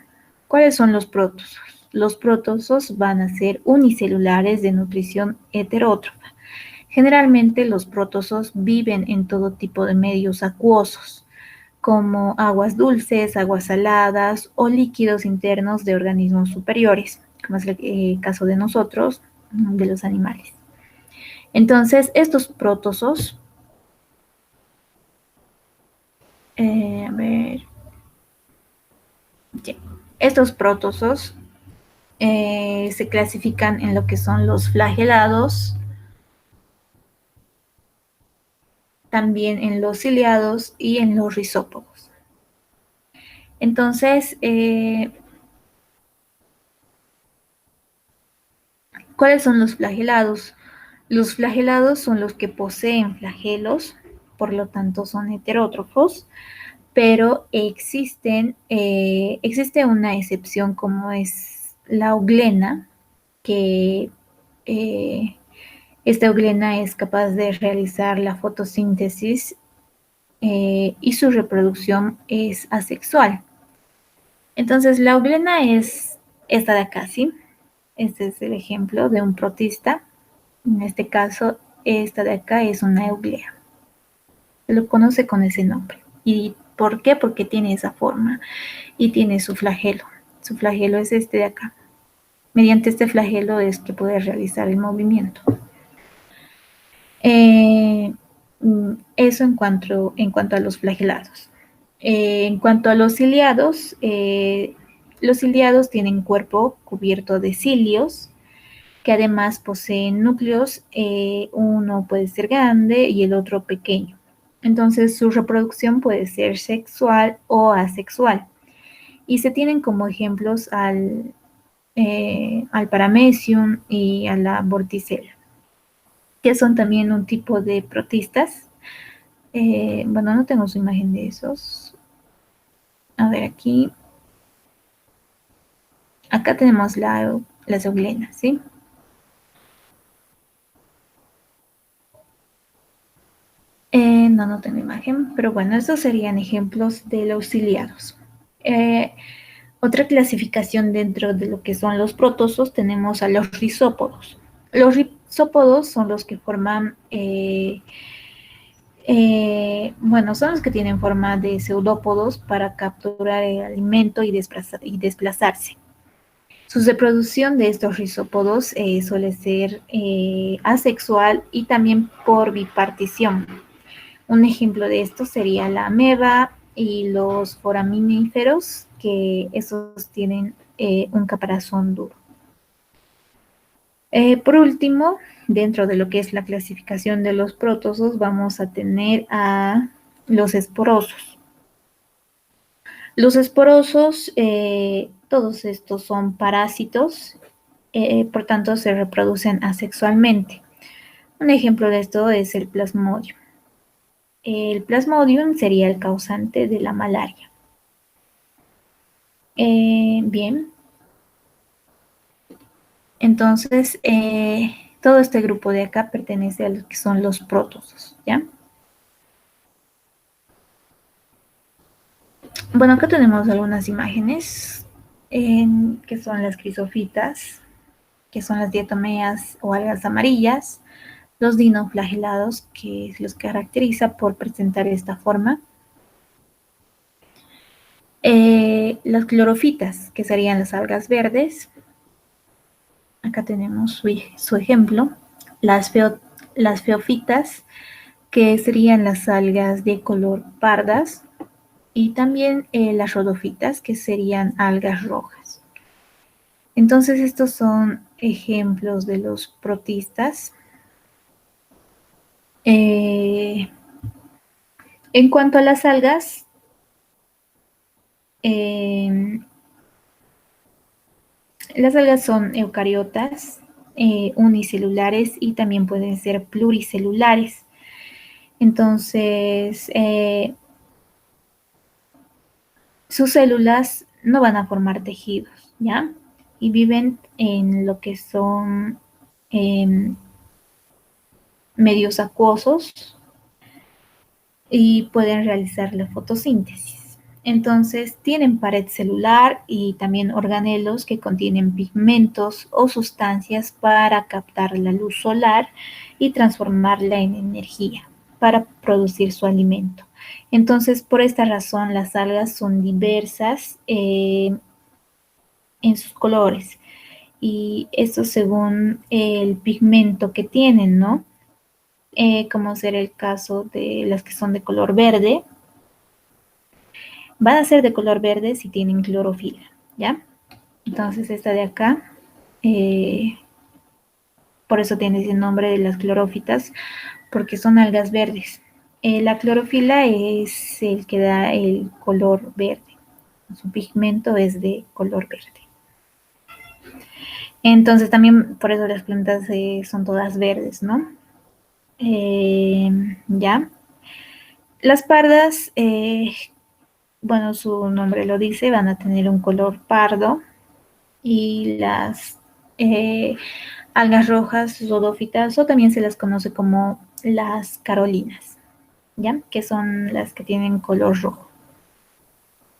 ¿Cuáles son los protozoos? Los protozoos van a ser unicelulares de nutrición heterótrofa. Generalmente los protozoos viven en todo tipo de medios acuosos, como aguas dulces, aguas saladas o líquidos internos de organismos superiores, como es el caso de nosotros, de los animales. Entonces, estos protozoos, a ver, ya. Estos protozoos se clasifican en lo que son los flagelados, también en los ciliados y en los rizópodos. Entonces, ¿cuáles son los flagelados? Los flagelados son los que poseen flagelos, por lo tanto son heterótrofos, pero existe una excepción como es la euglena, que esta euglena es capaz de realizar la fotosíntesis y su reproducción es asexual. Entonces, la euglena es esta de acá, ¿sí? Este es el ejemplo de un protista. En este caso, esta de acá es una euglea. Se lo conoce con ese nombre. ¿Y por qué? Porque tiene esa forma y tiene su flagelo. Su flagelo es este de acá. Mediante este flagelo es que puede realizar el movimiento. Eso en cuanto a los flagelados. En cuanto a los ciliados tienen cuerpo cubierto de cilios, que además poseen núcleos, uno puede ser grande y el otro pequeño. Entonces su reproducción puede ser sexual o asexual. Y se tienen como ejemplos al paramecium y a la vorticela, que son también un tipo de protistas. Bueno, no tengo su imagen de esos. A ver, aquí. Acá tenemos las euglenas, ¿sí? No tengo imagen, pero bueno, estos serían ejemplos de los ciliados. Otra clasificación dentro de lo que son los protozoos tenemos a los rizópodos. Los rizópodos son los que forman, son los que tienen forma de pseudópodos para capturar el alimento y desplazarse. Su reproducción de estos rizópodos suele ser asexual y también por bipartición. Un ejemplo de esto sería la ameba y los foraminíferos, que esos tienen un caparazón duro. Por último, dentro de lo que es la clasificación de los protozoos, vamos a tener a los esporosos. Los esporosos, todos estos son parásitos, por tanto se reproducen asexualmente. Un ejemplo de esto es el plasmodium. El plasmodium sería el causante de la malaria. Bien. Entonces, todo este grupo de acá pertenece a lo que son los protozoos, ¿ya? Bueno, acá tenemos algunas imágenes que son las crisofitas, que son las diatomeas o algas amarillas, los dinoflagelados, que los caracteriza por presentar esta forma, las clorofitas, que serían las algas verdes. Acá tenemos su ejemplo, las feofitas, que serían las algas de color pardas, y también las rodofitas, que serían algas rojas. Entonces, estos son ejemplos de los protistas. En cuanto a las algas, eh, las algas son eucariotas, unicelulares y también pueden ser pluricelulares. Entonces, sus células no van a formar tejidos, ¿ya? Y viven en lo que son eh, medios acuosos y pueden realizar la fotosíntesis. Entonces, tienen pared celular y también organelos que contienen pigmentos o sustancias para captar la luz solar y transformarla en energía para producir su alimento. Entonces, por esta razón, las algas son diversas en sus colores, y esto según el pigmento que tienen, ¿no? Como será el caso de las que son de color verde. Van a ser de color verde si tienen clorofila, ¿ya? Entonces esta de acá, por eso tiene ese nombre de las clorófitas, porque son algas verdes. La clorofila es el que da el color verde. Su pigmento es de color verde. Entonces también por eso las plantas son todas verdes, ¿no? Ya. Las pardas, bueno, su nombre lo dice, van a tener un color pardo, y las eh, algas rojas rodófitas, o también se las conoce como las carolinas, ¿ya? Que son las que tienen color rojo.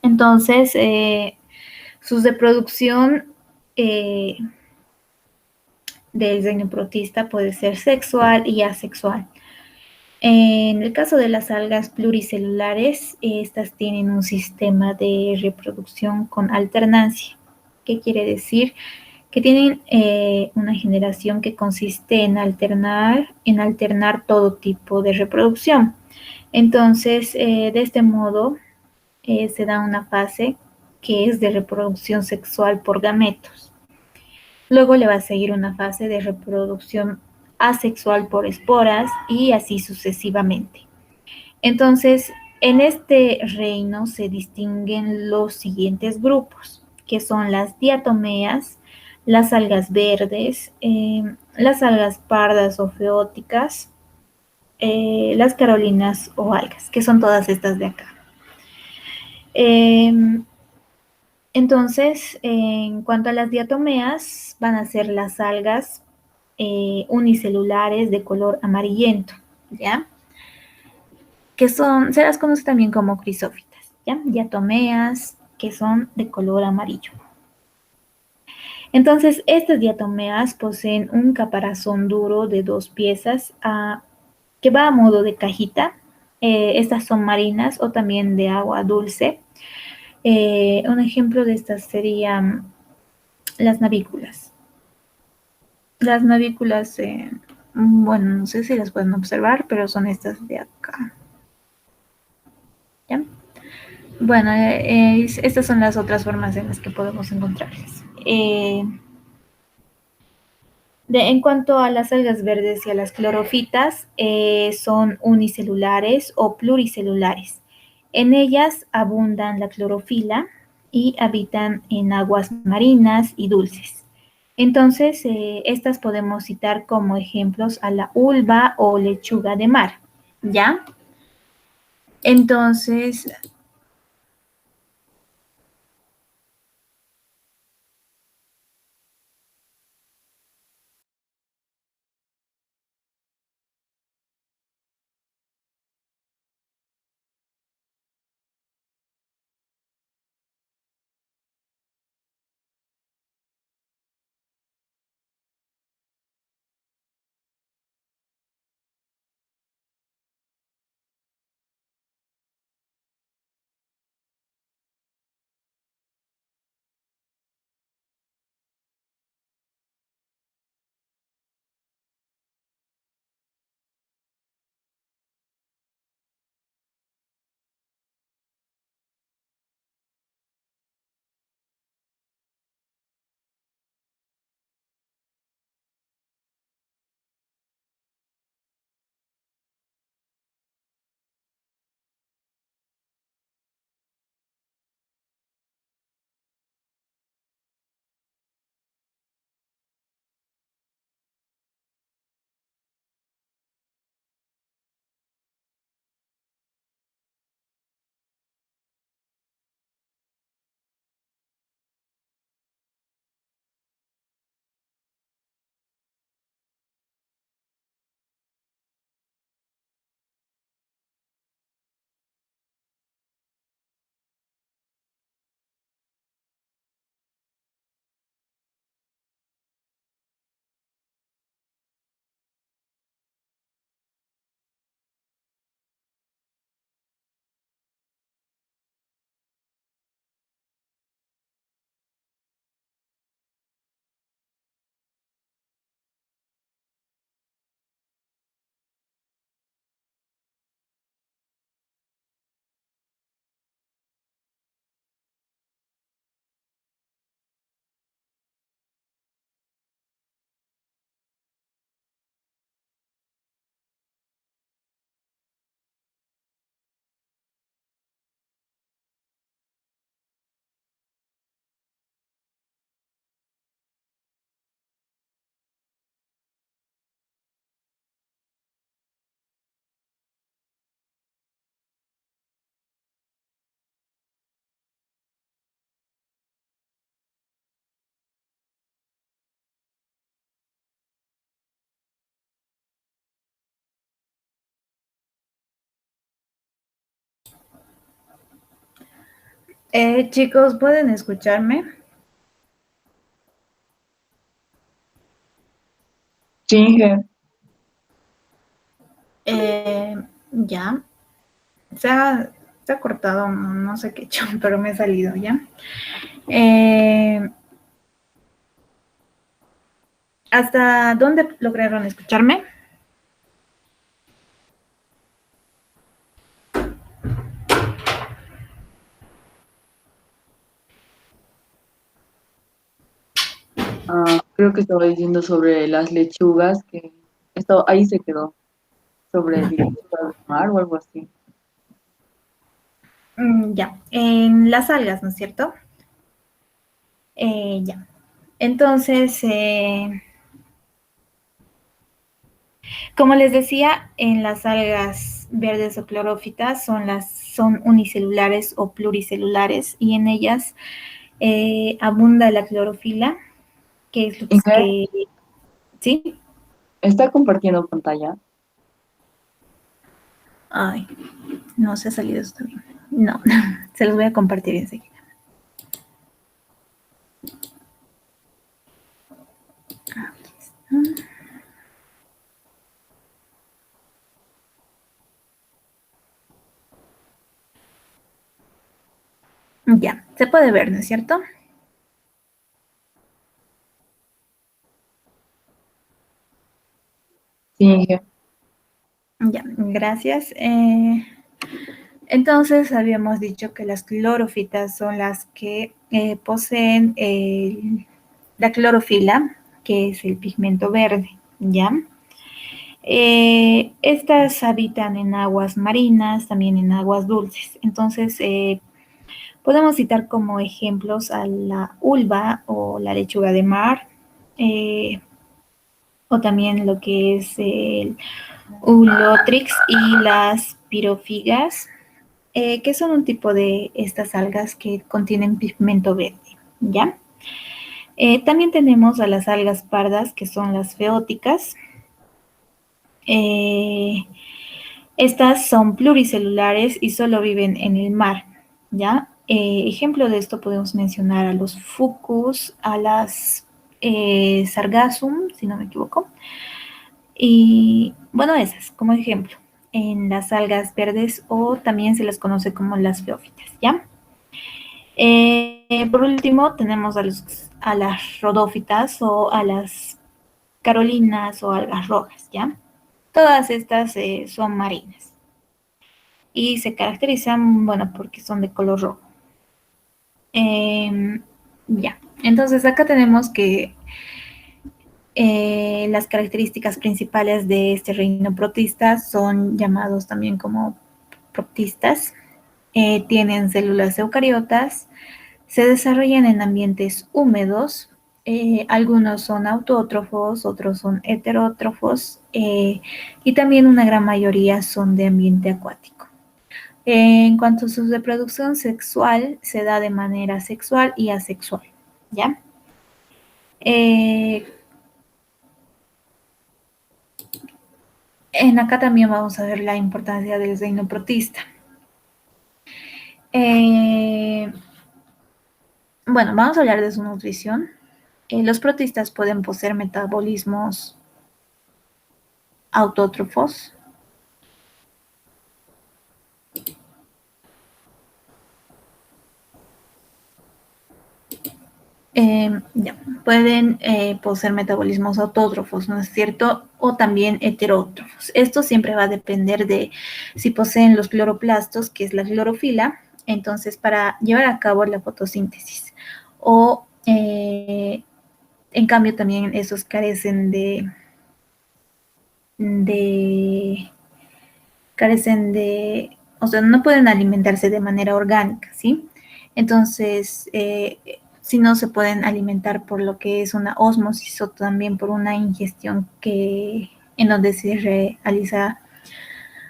Entonces, su reproducción del reino protista puede ser sexual y asexual. En el caso de las algas pluricelulares, estas tienen un sistema de reproducción con alternancia. ¿Qué quiere decir? Que tienen una generación que consiste en alternar todo tipo de reproducción. Entonces, de este modo, se da una fase que es de reproducción sexual por gametos. Luego le va a seguir una fase de reproducción asexual por esporas, y así sucesivamente. Entonces, en este reino se distinguen los siguientes grupos, que son las diatomeas, las algas verdes, las algas pardas o feóticas, las carolinas o algas, que son todas estas de acá. Entonces, en cuanto a las diatomeas, van a ser las algas unicelulares de color amarillento, ¿ya? Que son, se las conoce también como crisófitas, ¿ya? Diatomeas que son de color amarillo. Entonces, estas diatomeas poseen un caparazón duro de 2 piezas que va a modo de cajita. Estas son marinas o también de agua dulce. Un ejemplo de estas serían las navículas. Las navículas, bueno, no sé si las pueden observar, pero son estas de acá. ¿Ya? Bueno, estas son las otras formas en las que podemos encontrarlas. En cuanto a las algas verdes y a las clorofitas, son unicelulares o pluricelulares. En ellas abundan la clorofila y habitan en aguas marinas y dulces. Entonces, estas podemos citar como ejemplos a la ulva o lechuga de mar, ¿ya? Entonces, Chicos, ¿pueden escucharme? Sí, Inge. Ya. Se ha, se ha cortado, no sé qué he hecho, pero me he salido ya. ¿Hasta dónde lograron escucharme? Creo que estaba diciendo sobre las lechugas, que ahí se quedó, sobre lechugas de mar o algo así. Ya, en las algas, ¿no es cierto? Ya. Entonces, como les decía, en las algas verdes o clorófitas son unicelulares o pluricelulares y en ellas abunda la clorofila, que es lo Inge, que, ¿sí? ¿está compartiendo pantalla? Ay, no se ha salido esto bien. No, se los voy a compartir enseguida. Ya, se puede ver, ¿no es cierto? Sí, Inge. Ya, gracias. Entonces, habíamos dicho que las clorofitas son las que poseen la clorofila, que es el pigmento verde, ¿ya? Estas habitan en aguas marinas, también en aguas dulces. Entonces, podemos citar como ejemplos a la ulva o la lechuga de mar, eh, o también lo que es el Ulotrix y las pirofigas, que son un tipo de estas algas que contienen pigmento verde, ¿ya? También tenemos a las algas pardas, que son las feóticas. Eh, Estas son pluricelulares y solo viven en el mar, ¿ya? Ejemplo de esto podemos mencionar a los fucus, a las sargassum, si no me equivoco, y bueno, esas como ejemplo en las algas verdes o también se les conoce como las feófitas, ¿ya? Por último, tenemos a las rodófitas o a las carolinas o algas rojas, ¿ya? Todas estas son marinas y se caracterizan, bueno, porque son de color rojo. Ya, entonces acá tenemos que las características principales de este reino protista son llamados también como protistas. Tienen células eucariotas, se desarrollan en ambientes húmedos, algunos son autótrofos, otros son heterótrofos y también una gran mayoría son de ambiente acuático. En cuanto a su reproducción sexual, se da de manera sexual y asexual, ¿ya? Eh, en acá también vamos a ver la importancia del reino protista. Eh, bueno, vamos a hablar de su nutrición. Los protistas pueden poseer metabolismos autótrofos. Ya, pueden poseer metabolismos autótrofos, ¿no es cierto? O también heterótrofos. Esto siempre va a depender de si poseen los cloroplastos, que es la clorofila, entonces para llevar a cabo la fotosíntesis. O en cambio también esos carecen de o sea, no pueden alimentarse de manera orgánica, ¿sí? Entonces, si no se pueden alimentar por lo que es una ósmosis o también por una ingestión en donde se realiza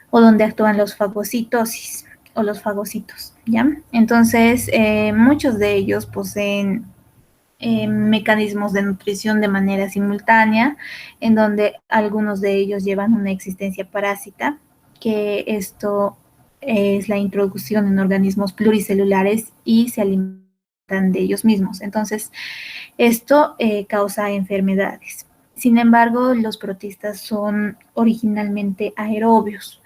o donde actúan los fagocitosis o los fagocitos, ¿ya? Entonces, muchos de ellos poseen mecanismos de nutrición de manera simultánea, en donde algunos de ellos llevan una existencia parásita, que esto es la introducción en organismos pluricelulares y se alimentan de ellos mismos. Entonces, esto causa enfermedades. Sin embargo, los protistas son originalmente aerobios.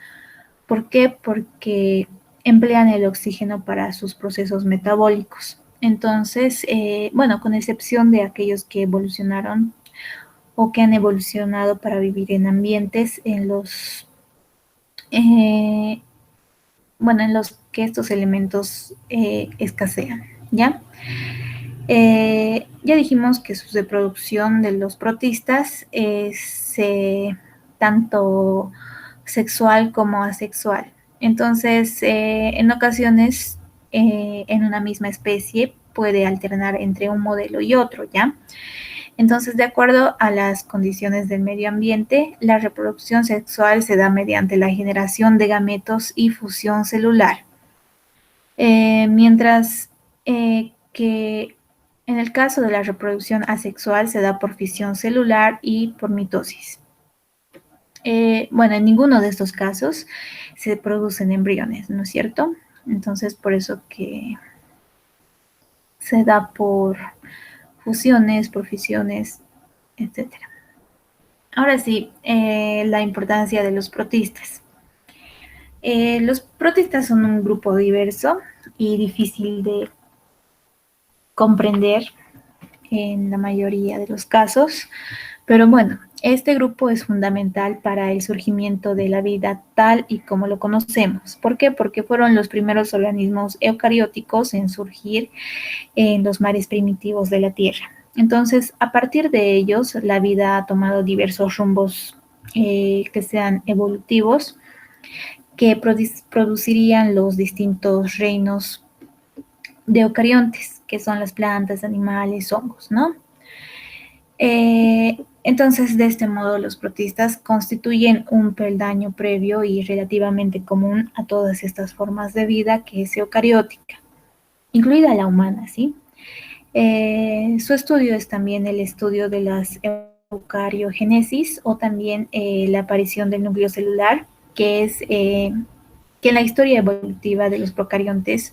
¿Por qué? Porque emplean el oxígeno para sus procesos metabólicos. Entonces, bueno, con excepción de aquellos que evolucionaron o que han evolucionado para vivir en ambientes eh, en los que estos elementos escasean, ¿ya? Ya dijimos que su reproducción de los protistas es tanto sexual como asexual. Entonces, en ocasiones, en una misma especie puede alternar entre un modelo y otro, ¿ya? Entonces, de acuerdo a las condiciones del medio ambiente, la reproducción sexual se da mediante la generación de gametos y fusión celular. Mientras que en el caso de la reproducción asexual se da por fisión celular y por mitosis. Bueno, en ninguno de estos casos se producen embriones, ¿no es cierto? Entonces, por eso que se da por fusiones, por fisiones, etcétera. Ahora sí, la importancia de los protistas. Los protistas son un grupo diverso y difícil de comprender en la mayoría de los casos, pero bueno, este grupo es fundamental para el surgimiento de la vida tal y como lo conocemos. ¿Por qué? Porque fueron los primeros organismos eucarióticos en surgir en los mares primitivos de la Tierra. Entonces, a partir de ellos, la vida ha tomado diversos rumbos que sean evolutivos, que producirían los distintos reinos de eucariontes, que son las plantas, animales, hongos, ¿no? Entonces, de este modo, los protistas constituyen un peldaño previo y relativamente común a todas estas formas de vida que es eucariótica, incluida la humana, ¿sí? Su estudio es también el estudio de las eucariogénesis o también la aparición del núcleo celular, que es que en la historia evolutiva de los procariontes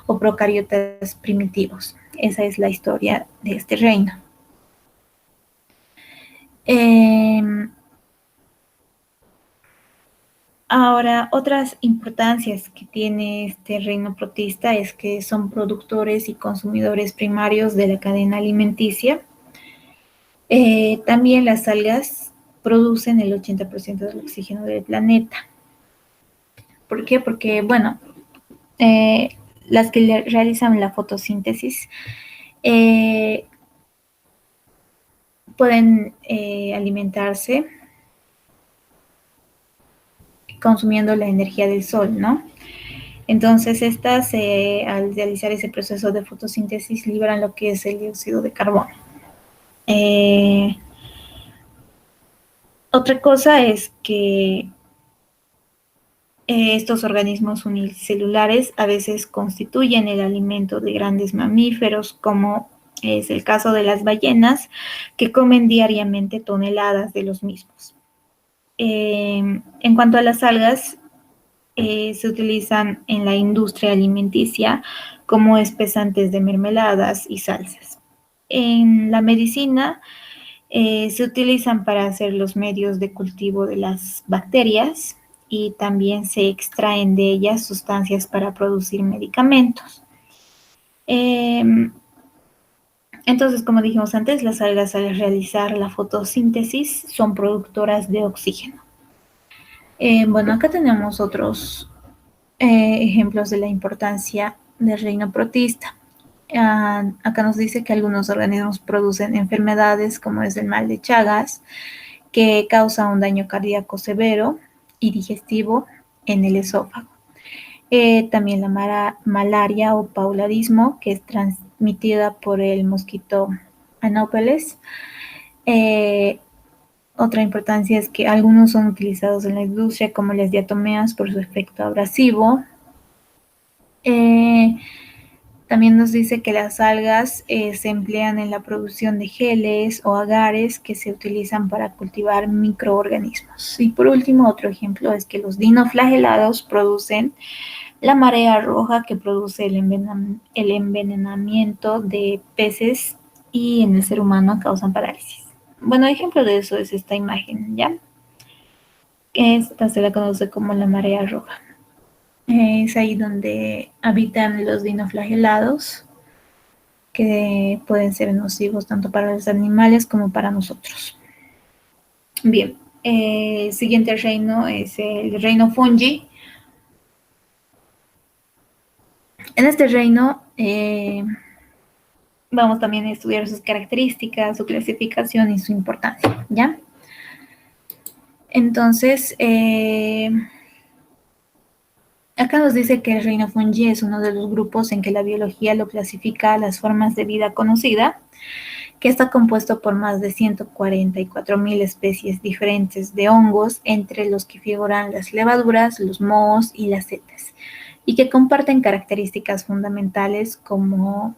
o procariotas primitivos. Esa es la historia de este reino. Ahora, otras importancias que tiene este reino protista es que son productores y consumidores primarios de la cadena alimenticia. También las algas producen el 80% del oxígeno del planeta. ¿Por qué? Porque, bueno, las que realizan la fotosíntesis pueden alimentarse consumiendo la energía del sol, ¿no? Entonces, estas, al realizar ese proceso de fotosíntesis, liberan lo que es el dióxido de carbono. Otra cosa es que estos organismos unicelulares a veces constituyen el alimento de grandes mamíferos, como es el caso de las ballenas, que comen diariamente toneladas de los mismos. En cuanto a las algas, se utilizan en la industria alimenticia como espesantes de mermeladas y salsas. En la medicina se utilizan para hacer los medios de cultivo de las bacterias y también se extraen de ellas sustancias para producir medicamentos. Entonces, como dijimos antes, las algas al realizar la fotosíntesis son productoras de oxígeno. Bueno, acá tenemos otros ejemplos de la importancia del reino protista. Acá nos dice que algunos organismos producen enfermedades como es el mal de Chagas, que causa un daño cardíaco severo y digestivo en el esófago. También la malaria o pauladismo, que es transmitida por el mosquito Anopheles. Otra importancia es que algunos son utilizados en la industria como las diatomeas por su efecto abrasivo. También nos dice que las algas se emplean en la producción de geles o agares que se utilizan para cultivar microorganismos. Y por último, otro ejemplo es que los dinoflagelados producen la marea roja que produce el envenenamiento de peces y en el ser humano causan parálisis. Bueno, ejemplo de eso es esta imagen, ¿ya? Esta se la conoce como la marea roja. Es ahí donde habitan los dinoflagelados, que pueden ser nocivos tanto para los animales como para nosotros. Bien, el siguiente reino es el reino fungi. En este reino vamos también a estudiar sus características, su clasificación y su importancia, ¿ya? Entonces, acá nos dice que el reino fungi es uno de los grupos en que la biología lo clasifica a las formas de vida conocida, que está compuesto por más de 144.000 especies diferentes de hongos, entre los que figuran las levaduras, los mohos y las setas, y que comparten características fundamentales como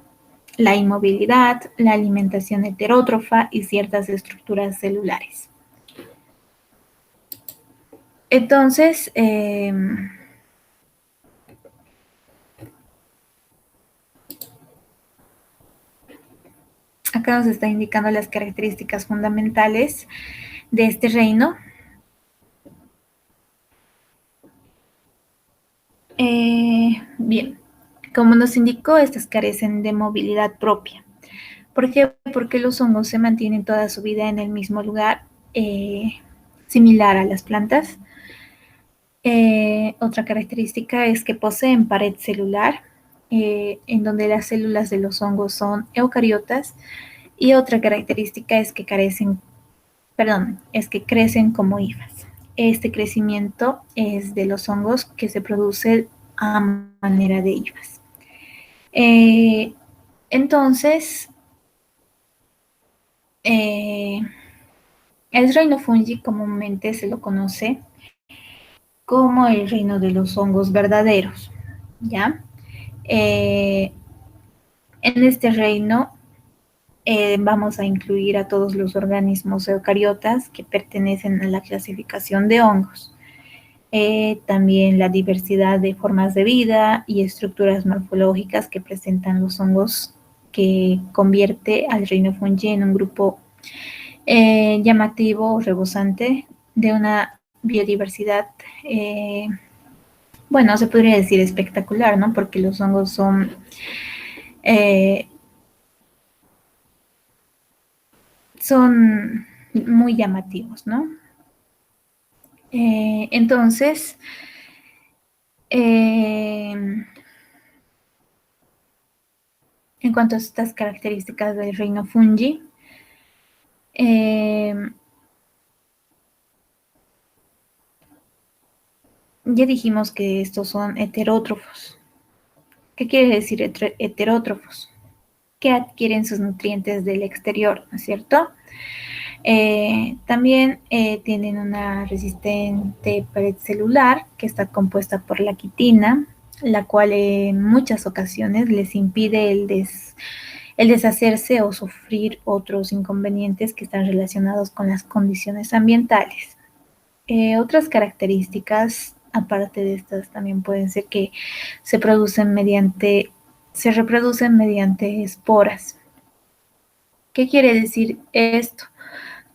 la inmovilidad, la alimentación heterótrofa y ciertas estructuras celulares. Entonces, acá nos está indicando las características fundamentales de este reino. Bien, como nos indicó, estas carecen de movilidad propia. ¿Por qué? Porque los hongos se mantienen toda su vida en el mismo lugar, similar a las plantas. Otra característica es que poseen pared celular, en donde las células de los hongos son eucariotas. Y otra característica es que crecen como hifas. Este crecimiento es de los hongos que se produce a manera de hifas. Entonces, el reino fungi comúnmente se lo conoce como el reino de los hongos verdaderos, ¿ya? En este reino vamos a incluir a todos los organismos eucariotas que pertenecen a la clasificación de hongos. También la diversidad de formas de vida y estructuras morfológicas que presentan los hongos, que convierte al reino fungi en un grupo llamativo, rebosante, de una biodiversidad, bueno, se podría decir espectacular, ¿no? Porque los hongos son muy llamativos, ¿no? Entonces, en cuanto a estas características del reino fungi, ya dijimos que estos son heterótrofos. ¿Qué quiere decir heterótrofos? Que adquieren sus nutrientes del exterior, ¿no es cierto? También tienen una resistente pared celular que está compuesta por la quitina, la cual en muchas ocasiones les impide el deshacerse o sufrir otros inconvenientes que están relacionados con las condiciones ambientales. Otras características, aparte de estas, también pueden ser que se reproducen mediante esporas. ¿Qué quiere decir esto?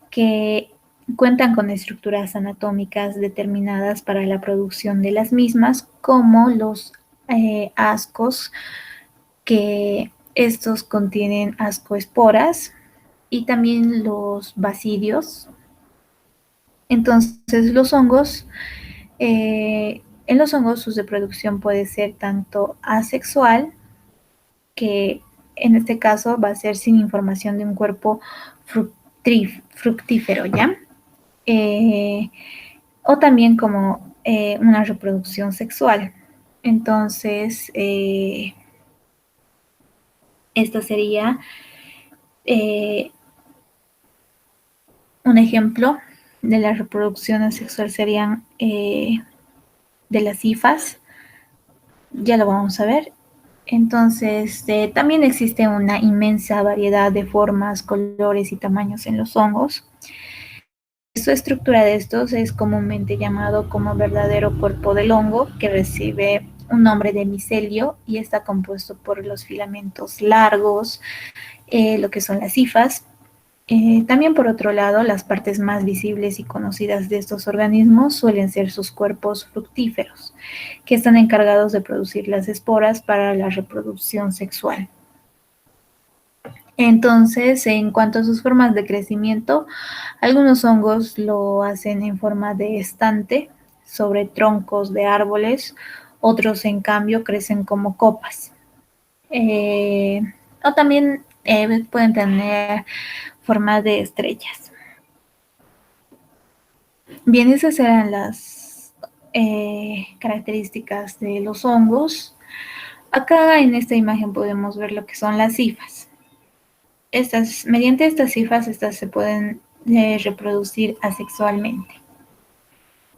Que cuentan con estructuras anatómicas determinadas para la producción de las mismas, como los ascos, que estos contienen ascoesporas, y también los basidios. Entonces, en los hongos su reproducción puede ser tanto asexual, que en este caso va a ser sin información de un cuerpo fructífero, ¿ya? O también como una reproducción sexual. Entonces, esto sería un ejemplo de la reproducción sexual, serían de las hifas. Ya lo vamos a ver. Entonces, también existe una inmensa variedad de formas, colores y tamaños en los hongos. Su estructura de estos es comúnmente llamado como verdadero cuerpo del hongo, que recibe un nombre de micelio y está compuesto por los filamentos largos, lo que son las hifas. También, por otro lado, las partes más visibles y conocidas de estos organismos suelen ser sus cuerpos fructíferos, que están encargados de producir las esporas para la reproducción sexual. Entonces, en cuanto a sus formas de crecimiento, algunos hongos lo hacen en forma de estante sobre troncos de árboles, otros en cambio crecen como copas. Eh, o también pueden tener forma de estrellas. Bien, esas eran las características de los hongos. Acá en esta imagen podemos ver lo que son las hifas. Mediante estas hifas, estas se pueden reproducir asexualmente.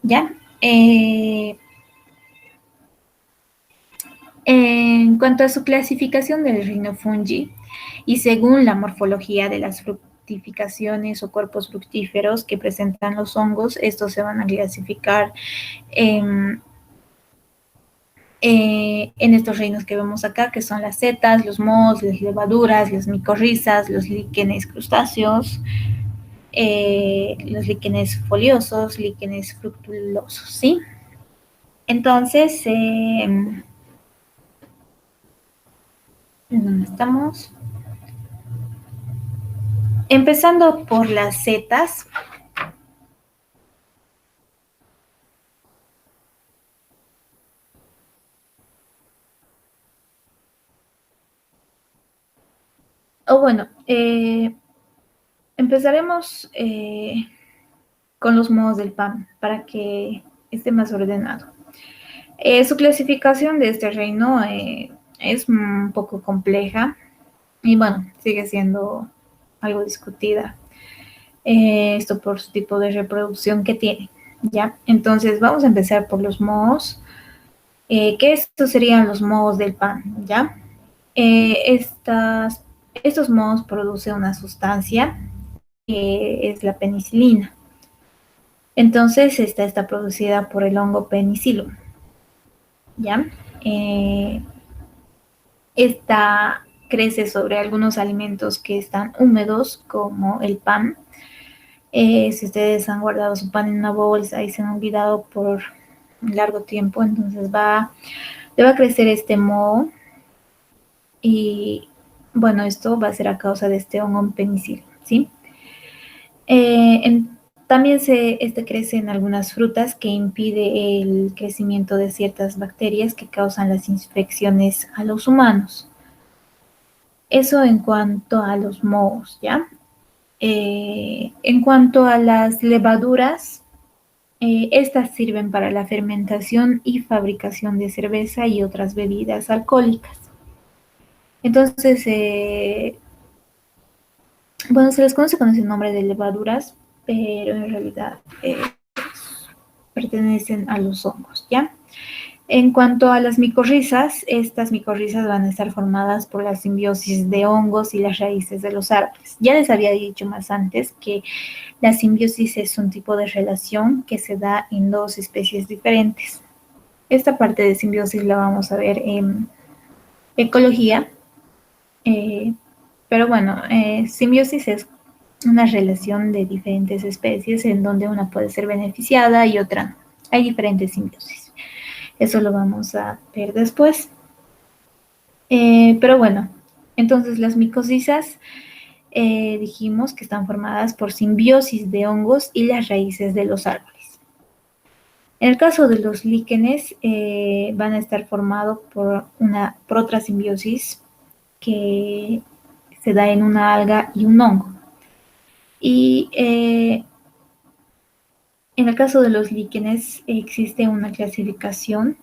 ¿Ya? En cuanto a su clasificación del reino fungi, y según la morfología de las fructificaciones o cuerpos fructíferos que presentan los hongos, estos se van a clasificar en estos reinos que vemos acá, que son las setas, los mohos, las levaduras, las micorrizas, los líquenes crustáceos, los líquenes foliosos, líquenes fructulosos, ¿sí? Entonces, ¿dónde estamos? Empezando por las setas. Empezaremos con los mohos del pan para que esté más ordenado. Su clasificación de este reino es un poco compleja y bueno, sigue siendo algo discutida. Esto por su tipo de reproducción que tiene, ¿ya? Entonces vamos a empezar por los mohos, que estos serían los mohos del pan, ¿ya? Estos mohos producen una sustancia que es la penicilina. Entonces, esta está producida por el hongo Penicillium, ¿ya? Esta crece sobre algunos alimentos que están húmedos, como el pan. Si ustedes han guardado su pan en una bolsa y se han olvidado por un largo tiempo, entonces le va a crecer este moho y, bueno, esto va a ser a causa de este hongo Penicillium, ¿sí? También este crece en algunas frutas que impide el crecimiento de ciertas bacterias que causan las infecciones a los humanos. Eso en cuanto a los mohos, ¿ya? En cuanto a las levaduras, estas sirven para la fermentación y fabricación de cerveza y otras bebidas alcohólicas. Entonces, bueno, se les conoce con ese nombre de levaduras, pero en realidad pertenecen a los hongos, ¿ya? En cuanto a las micorrizas, estas micorrizas van a estar formadas por la simbiosis de hongos y las raíces de los árboles. Ya les había dicho más antes que la simbiosis es un tipo de relación que se da en dos especies diferentes. Esta parte de simbiosis la vamos a ver en ecología, pero bueno, simbiosis es una relación de diferentes especies en donde una puede ser beneficiada y otra no. Hay diferentes simbiosis. Eso lo vamos a ver después. Pero bueno, entonces las micosis dijimos que están formadas por simbiosis de hongos y las raíces de los árboles. En el caso de los líquenes, van a estar formados por otra simbiosis que se da en una alga y un hongo. Y en el caso de los líquenes existe una clasificación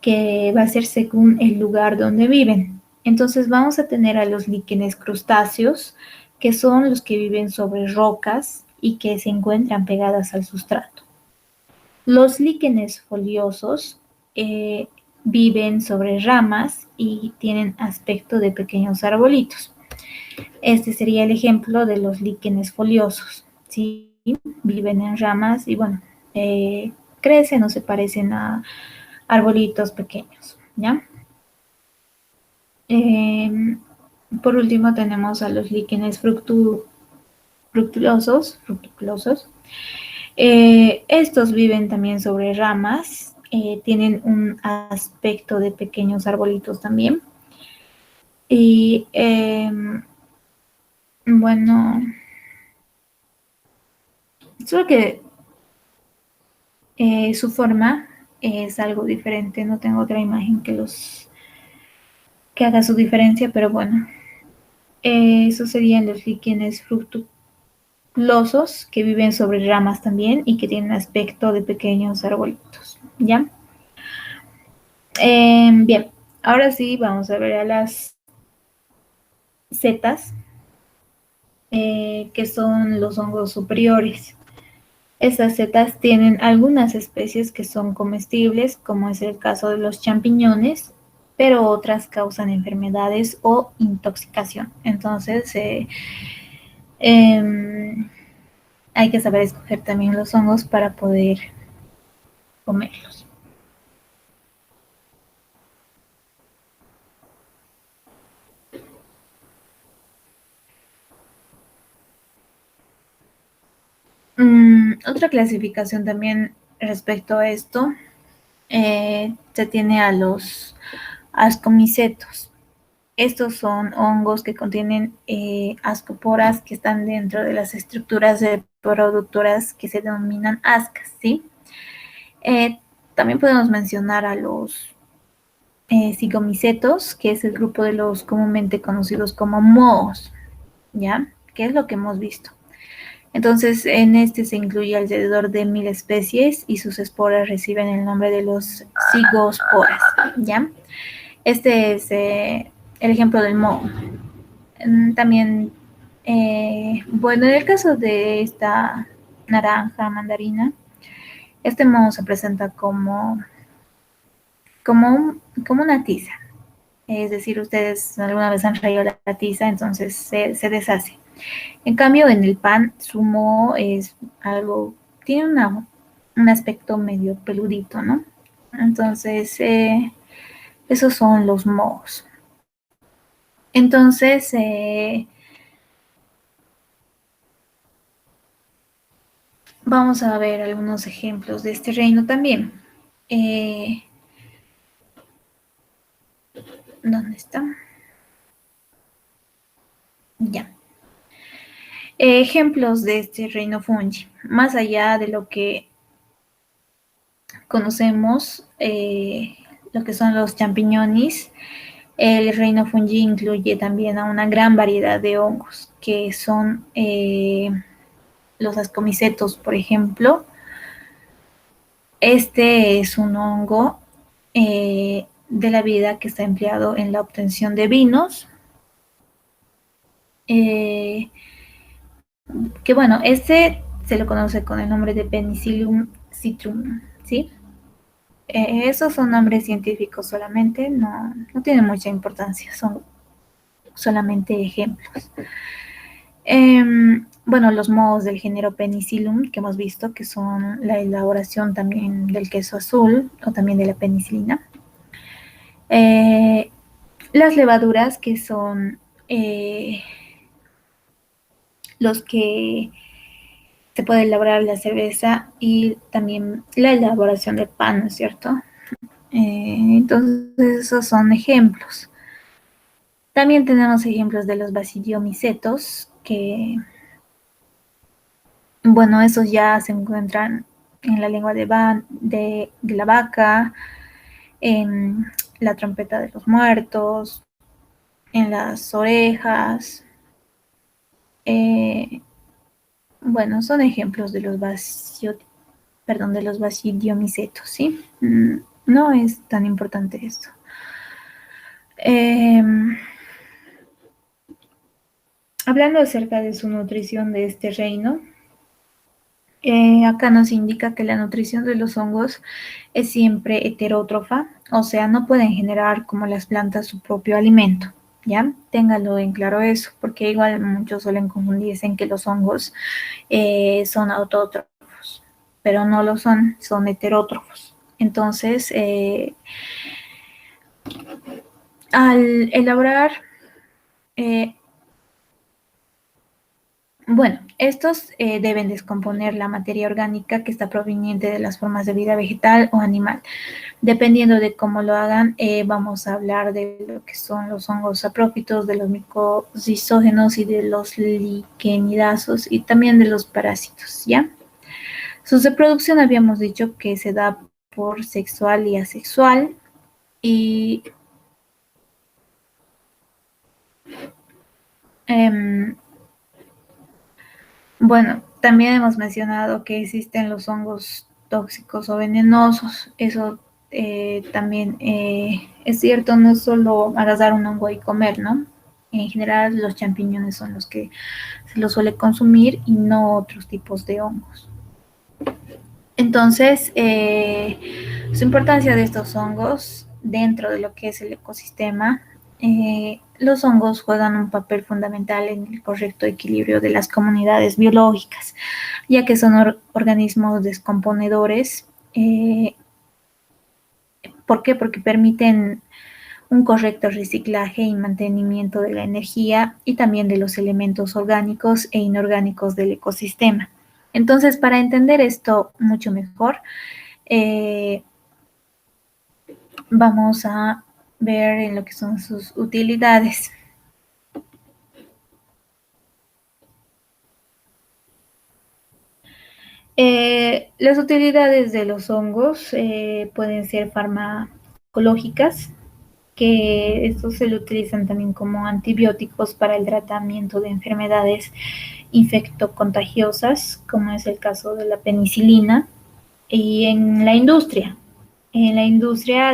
que va a ser según el lugar donde viven. Entonces vamos a tener a los líquenes crustáceos, que son los que viven sobre rocas y que se encuentran pegadas al sustrato. Los líquenes foliosos viven sobre ramas y tienen aspecto de pequeños arbolitos. Este sería el ejemplo de los líquenes foliosos, ¿sí? Viven en ramas y, bueno, crecen o se parecen a arbolitos pequeños, ¿ya? Por último tenemos a los líquenes fructuosos. Estos viven también sobre ramas, tienen un aspecto de pequeños arbolitos también. Y bueno, solo que su forma es algo diferente. No tengo otra imagen que haga su diferencia, pero bueno, esos serían los líquenes fructuosos que viven sobre ramas también y que tienen aspecto de pequeños arbolitos, ¿ya? Bien, ahora sí vamos a ver a las setas, que son los hongos superiores. Estas setas tienen algunas especies que son comestibles, como es el caso de los champiñones, pero otras causan enfermedades o intoxicación. Entonces, hay que saber escoger también los hongos para poder comerlos. Otra clasificación también respecto a esto, se tiene a los ascomicetos. Estos son hongos que contienen ascoporas que están dentro de las estructuras reproductoras que se denominan ascas, ¿sí? También podemos mencionar a los cigomicetos, que es el grupo de los comúnmente conocidos como mohos, ¿ya? ¿Qué es lo que hemos visto? Entonces, en este se incluye alrededor de 1000 especies y sus esporas reciben el nombre de los cigosporas, ¿ya? Este es el ejemplo del moho. También, bueno, en el caso de esta naranja mandarina, este moho se presenta como una tiza. Es decir, ustedes alguna vez han traído la tiza, entonces se deshace. En cambio, en el pan, su moho es algo, tiene un aspecto medio peludito, ¿no? Entonces, esos son los mohos. Entonces, vamos a ver algunos ejemplos de este reino también. ¿Dónde está? Ya. Ejemplos de este reino fungi. Más allá de lo que conocemos, lo que son los champiñones, el reino fungi incluye también a una gran variedad de hongos, que son los ascomicetos, por ejemplo. Este es un hongo de la vida que está empleado en la obtención de vinos, que bueno, este se lo conoce con el nombre de Penicillium citrum, ¿sí? Esos son nombres científicos solamente, no tienen mucha importancia, son solamente ejemplos. Bueno, los mohos del género Penicillium que hemos visto, que son la elaboración también del queso azul o también de la penicilina. Las levaduras, que son los que se puede elaborar la cerveza y también la elaboración del pan, ¿no es cierto? Entonces, esos son ejemplos. También tenemos ejemplos de los basidiomicetos, que, bueno, esos ya se encuentran en la lengua de la vaca, en la trompeta de los muertos, en las orejas. Bueno, son ejemplos de los basidiomicetos, ¿sí? No es tan importante esto. Hablando acerca de su nutrición de este reino, Acá nos indica que la nutrición de los hongos es siempre heterótrofa, o sea, no pueden generar como las plantas su propio alimento, ¿ya? Téngalo en claro eso, porque igual muchos suelen confundirse en que los hongos son autótrofos, pero no lo son, son heterótrofos. Entonces, al elaborar eh, bueno, estos deben descomponer la materia orgánica que está proveniente de las formas de vida vegetal o animal. Dependiendo de cómo lo hagan, vamos a hablar de lo que son los hongos saprófitos, de los micocisógenos y de los liquenidazos y también de los parásitos, ¿ya? Su reproducción habíamos dicho que se da por sexual y asexual y em, bueno, también hemos mencionado que existen los hongos tóxicos o venenosos. Eso también es cierto, no es solo agarrar un hongo y comer, ¿no? En general, los champiñones son los que se los suele consumir y no otros tipos de hongos. Entonces, su importancia de estos hongos dentro de lo que es el ecosistema, los hongos juegan un papel fundamental en el correcto equilibrio de las comunidades biológicas, ya que son organismos descomponedores. ¿Por qué? Porque permiten un correcto reciclaje y mantenimiento de la energía y también de los elementos orgánicos e inorgánicos del ecosistema. Entonces, para entender esto mucho mejor, eh, vamos a ver en lo que son sus utilidades. Las utilidades de los hongos pueden ser farmacológicas, que estos se lo utilizan también como antibióticos para el tratamiento de enfermedades infectocontagiosas, como es el caso de la penicilina, y en la industria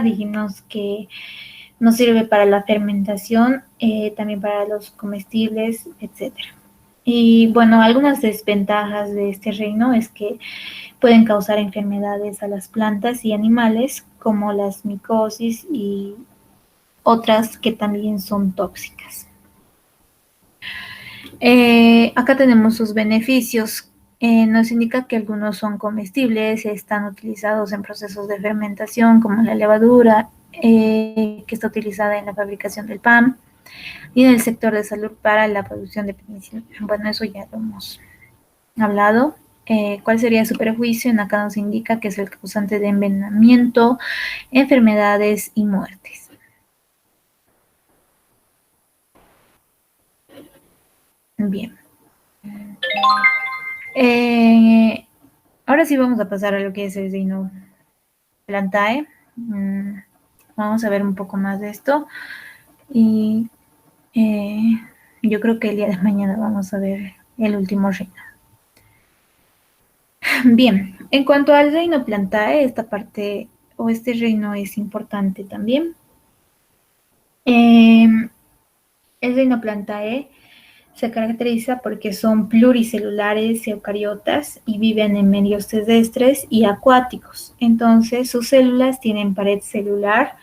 dijimos que nos sirve para la fermentación, también para los comestibles, etcétera. Y bueno, algunas desventajas de este reino es que pueden causar enfermedades a las plantas y animales, como las micosis y otras que también son tóxicas. Acá tenemos sus beneficios. Nos indica que algunos son comestibles, están utilizados en procesos de fermentación como la levadura, que está utilizada en la fabricación del pan, y en el sector de salud para la producción de penicilina. Bueno, eso ya lo hemos hablado. ¿Cuál sería su perjuicio? Acá nos indica que es el causante de envenenamiento, enfermedades y muertes. Bien. Ahora sí vamos a pasar a lo que es el Reino Plantae. Vamos a ver un poco más de esto. Y yo creo que el día de mañana vamos a ver el último reino. Bien, en cuanto al Reino Plantae, esta parte o este reino es importante también. El Reino Plantae se caracteriza porque son pluricelulares eucariotas y viven en medios terrestres y acuáticos. Entonces, sus células tienen pared celular,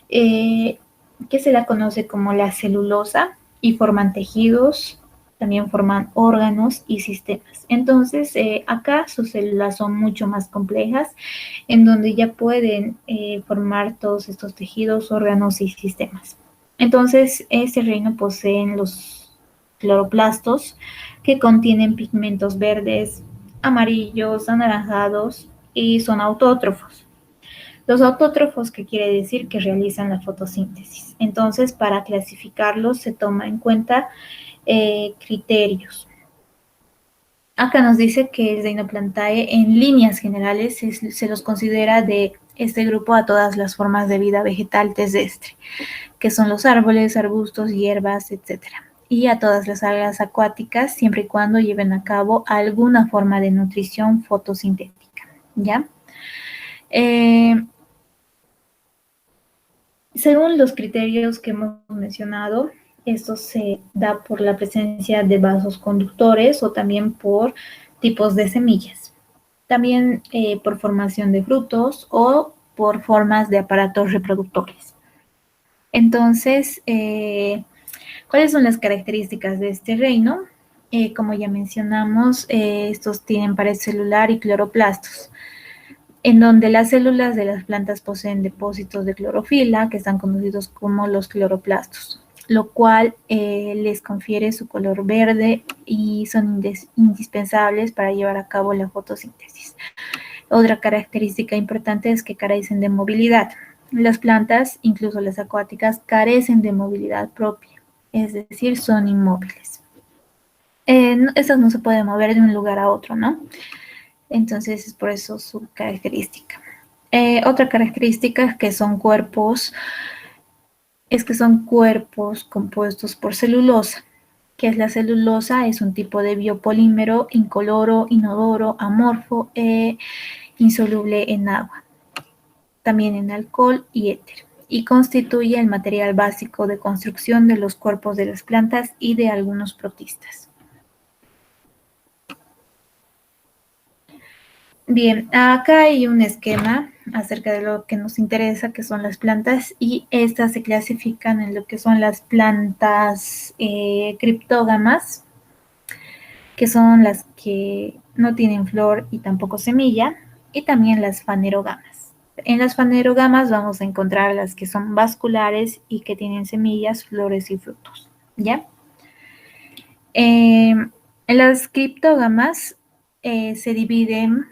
que se la conoce como la celulosa, y forman tejidos, también forman órganos y sistemas. Entonces, acá sus células son mucho más complejas, en donde ya pueden formar todos estos tejidos, órganos y sistemas. Entonces, este reino posee los cloroplastos, que contienen pigmentos verdes, amarillos, anaranjados y son autótrofos. Los autótrofos, ¿qué quiere decir? Que realizan la fotosíntesis. Entonces, para clasificarlos se toma en cuenta criterios. Acá nos dice que el Deinoplantae en líneas generales se los considera de este grupo a todas las formas de vida vegetal terrestre, que son los árboles, arbustos, hierbas, etcétera, y a todas las algas acuáticas, siempre y cuando lleven a cabo alguna forma de nutrición fotosintética, ¿ya? Según los criterios que hemos mencionado, esto se da por la presencia de vasos conductores o también por tipos de semillas. también por formación de frutos o por formas de aparatos reproductores. Entonces, ¿cuáles son las características de este reino? Como ya mencionamos, estos tienen pared celular y cloroplastos, en donde las células de las plantas poseen depósitos de clorofila, que están conocidos como los cloroplastos, lo cual les confiere su color verde y son indispensables para llevar a cabo la fotosíntesis. Otra característica importante es que carecen de movilidad. Las plantas, incluso las acuáticas, carecen de movilidad propia, es decir, son inmóviles. Estas no se pueden mover de un lugar a otro, ¿no? Entonces es por eso su característica. Otra característica es que son cuerpos compuestos por celulosa. ¿Qué es la celulosa? Es un tipo de biopolímero incoloro, inodoro, amorfo e insoluble en agua, también en alcohol y éter, y constituye el material básico de construcción de los cuerpos de las plantas y de algunos protistas. Bien, acá hay un esquema acerca de lo que nos interesa, que son las plantas, y estas se clasifican en lo que son las plantas criptógamas, que son las que no tienen flor y tampoco semilla, y también las fanerogamas. En las fanerogamas vamos a encontrar las que son vasculares y que tienen semillas, flores y frutos, ¿ya? En las criptógamas se dividen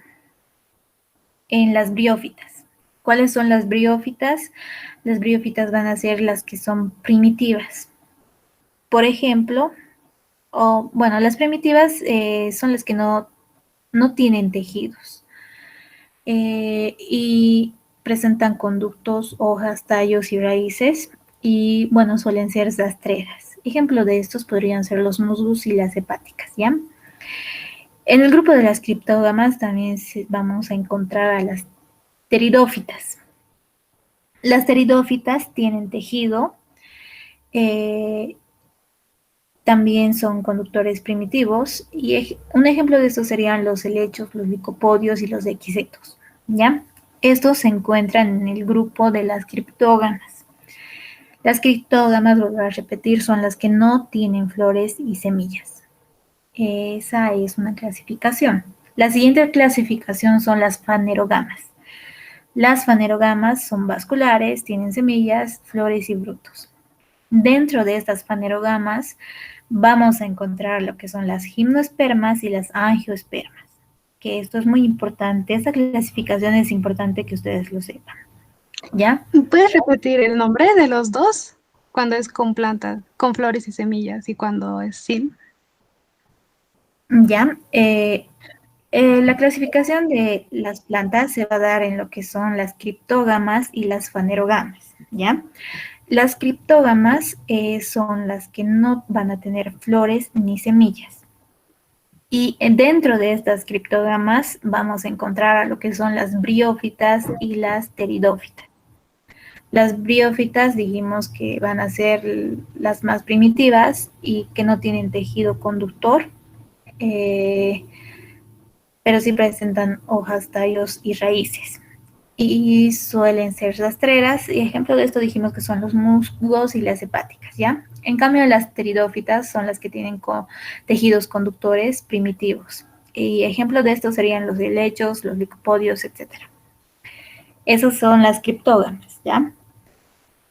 en las briófitas. ¿Cuáles son las briófitas? Las briófitas van a ser las que son primitivas. Por ejemplo, las primitivas son las que no tienen tejidos y presentan conductos, hojas, tallos y raíces y, bueno, suelen ser rastreras. Ejemplo de estos podrían ser los musgos y las hepáticas, ¿ya? En el grupo de las criptógamas también vamos a encontrar a las pteridófitas. Las pteridófitas tienen tejido, también son conductores primitivos y un ejemplo de estos serían los helechos, los licopodios y los equisetos, ¿ya? Estos se encuentran en el grupo de las criptógamas. Las criptógamas, volver a repetir, son las que no tienen flores y semillas. Esa es una clasificación. La siguiente clasificación son las fanerogamas. Las fanerogamas son vasculares, tienen semillas, flores y frutos. Dentro de estas fanerogamas vamos a encontrar lo que son las gimnospermas y las angiospermas, que esto es muy importante. Esta clasificación es importante que ustedes lo sepan, ¿ya? ¿Puedes repetir el nombre de los dos? Cuando es con plantas, con flores y semillas, y cuando es sin. Ya, la clasificación de las plantas se va a dar en lo que son las criptógamas y las fanerogamas, ¿ya? Las criptógamas son las que no van a tener flores ni semillas. Y dentro de estas criptógamas vamos a encontrar a lo que son las briófitas y las pteridófitas. Las briófitas dijimos que van a ser las más primitivas y que no tienen tejido conductor, pero sí presentan hojas, tallos y raíces. Y suelen ser rastreras, y ejemplo de esto dijimos que son los musgos y las hepáticas, ¿ya? En cambio, las pteridófitas son las que tienen tejidos conductores primitivos. Y ejemplo de esto serían los helechos, los licopodios, etc. Esas son las criptógamas, ¿ya?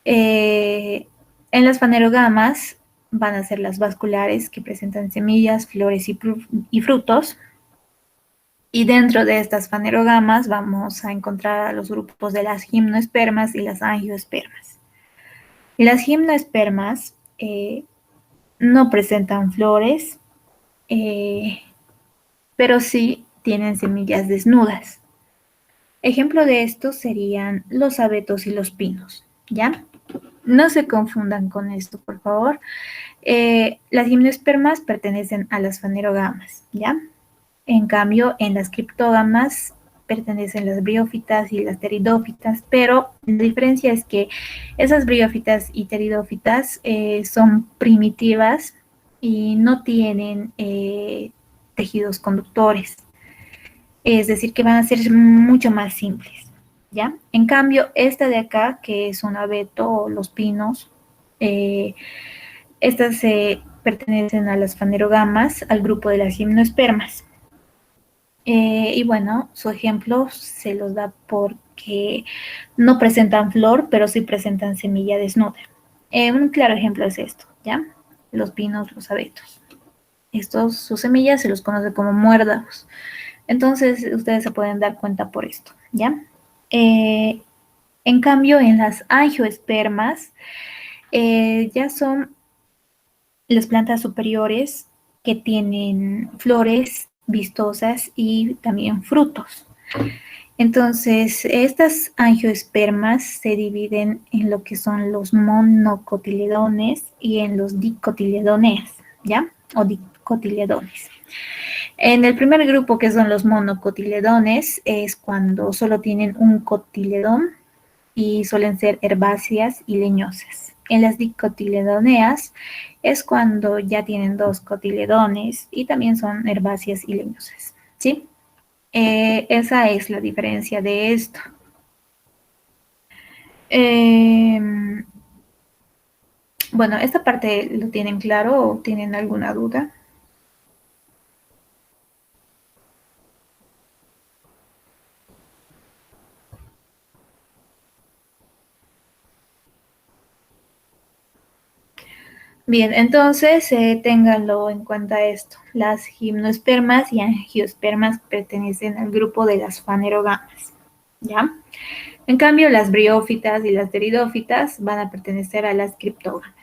En las fanerogamas van a ser las vasculares, que presentan semillas, flores y frutos. Y dentro de estas fanerogamas vamos a encontrar a los grupos de las gimnospermas y las angiospermas. Las gimnospermas no presentan flores, pero sí tienen semillas desnudas. Ejemplo de estos serían los abetos y los pinos, ¿ya? No se confundan con esto, por favor. Las gimnospermas pertenecen a las fanerogamas, ¿ya? En cambio, en las criptógamas pertenecen las briófitas y las pteridófitas, pero la diferencia es que esas briófitas y pteridófitas son primitivas y no tienen tejidos conductores. Es decir, que van a ser mucho más simples, ¿ya? En cambio, esta de acá, que es un abeto o los pinos, estas se pertenecen a las fanerogamas, al grupo de las gimnospermas. Y bueno, su ejemplo se los da porque no presentan flor, pero sí presentan semilla desnuda. Un claro ejemplo es esto, ¿ya? Los pinos, los abetos. Estos, sus semillas se los conoce como muérdagos. Entonces, ustedes se pueden dar cuenta por esto, ¿ya? En cambio, en las angiospermas, ya son las plantas superiores que tienen flores vistosas y también frutos. Entonces, estas angiospermas se dividen en lo que son los monocotiledones y en los dicotiledones, ¿ya? O dicotiledones. En el primer grupo, que son los monocotiledones, es cuando solo tienen un cotiledón y suelen ser herbáceas y leñosas. En las dicotiledoneas es cuando ya tienen dos cotiledones y también son herbáceas y leñosas, ¿sí? Esa es la diferencia de esto. Bueno, esta parte lo tienen claro o tienen alguna duda. Bien, entonces ténganlo en cuenta esto. Las gimnospermas y angiospermas pertenecen al grupo de las fanerogamas, ¿ya? En cambio, las briófitas y las pteridófitas van a pertenecer a las criptógamas.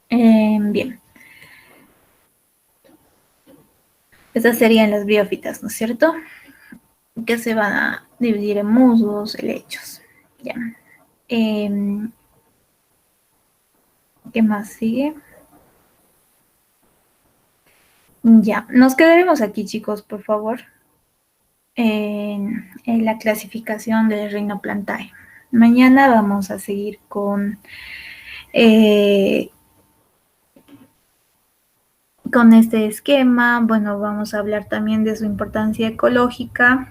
Bien. Estas serían las briófitas, ¿no es cierto? Que se van a dividir en musgos, helechos. Ya. ¿Qué más sigue? Ya, nos quedaremos aquí, chicos, por favor, en la clasificación del Rhinoplantae. Mañana vamos a seguir con este esquema. Bueno, vamos a hablar también de su importancia ecológica,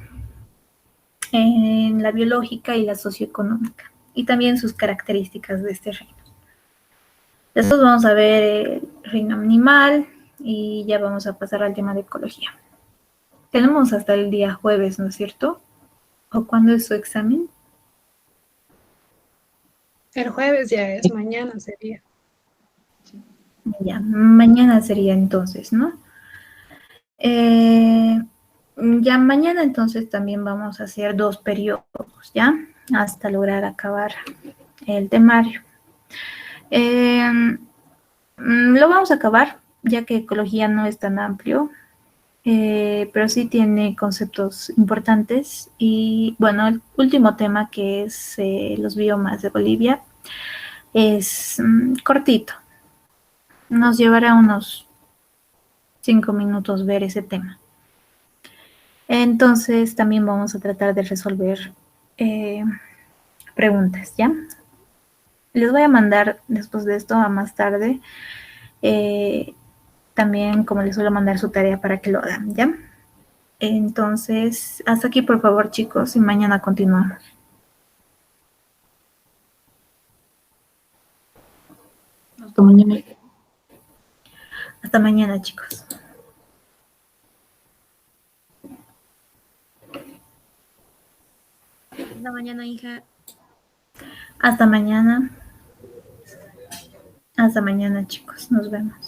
en la biológica y la socioeconómica, y también sus características de este reino. Después vamos a ver el reino animal y ya vamos a pasar al tema de ecología. Tenemos hasta el día jueves, ¿no es cierto? ¿O cuándo es su examen? El jueves ya es, mañana sería. Ya, mañana sería entonces, ¿no? Ya mañana entonces también vamos a hacer 2 periodos, ¿ya? Hasta lograr acabar el temario. Lo vamos a acabar, ya que ecología no es tan amplio, pero sí tiene conceptos importantes. Y bueno, el último tema, que es los biomas de Bolivia, es cortito. Nos llevará unos 5 minutos ver ese tema. Entonces también vamos a tratar de resolver preguntas, ¿ya? Les voy a mandar después de esto, a más tarde, también como les suelo mandar su tarea para que lo hagan, ¿ya? Entonces, hasta aquí por favor, chicos, y mañana continuamos. Hasta mañana. Hasta mañana, chicos. La mañana, hija. Hasta mañana. Hasta mañana, chicos. Nos vemos.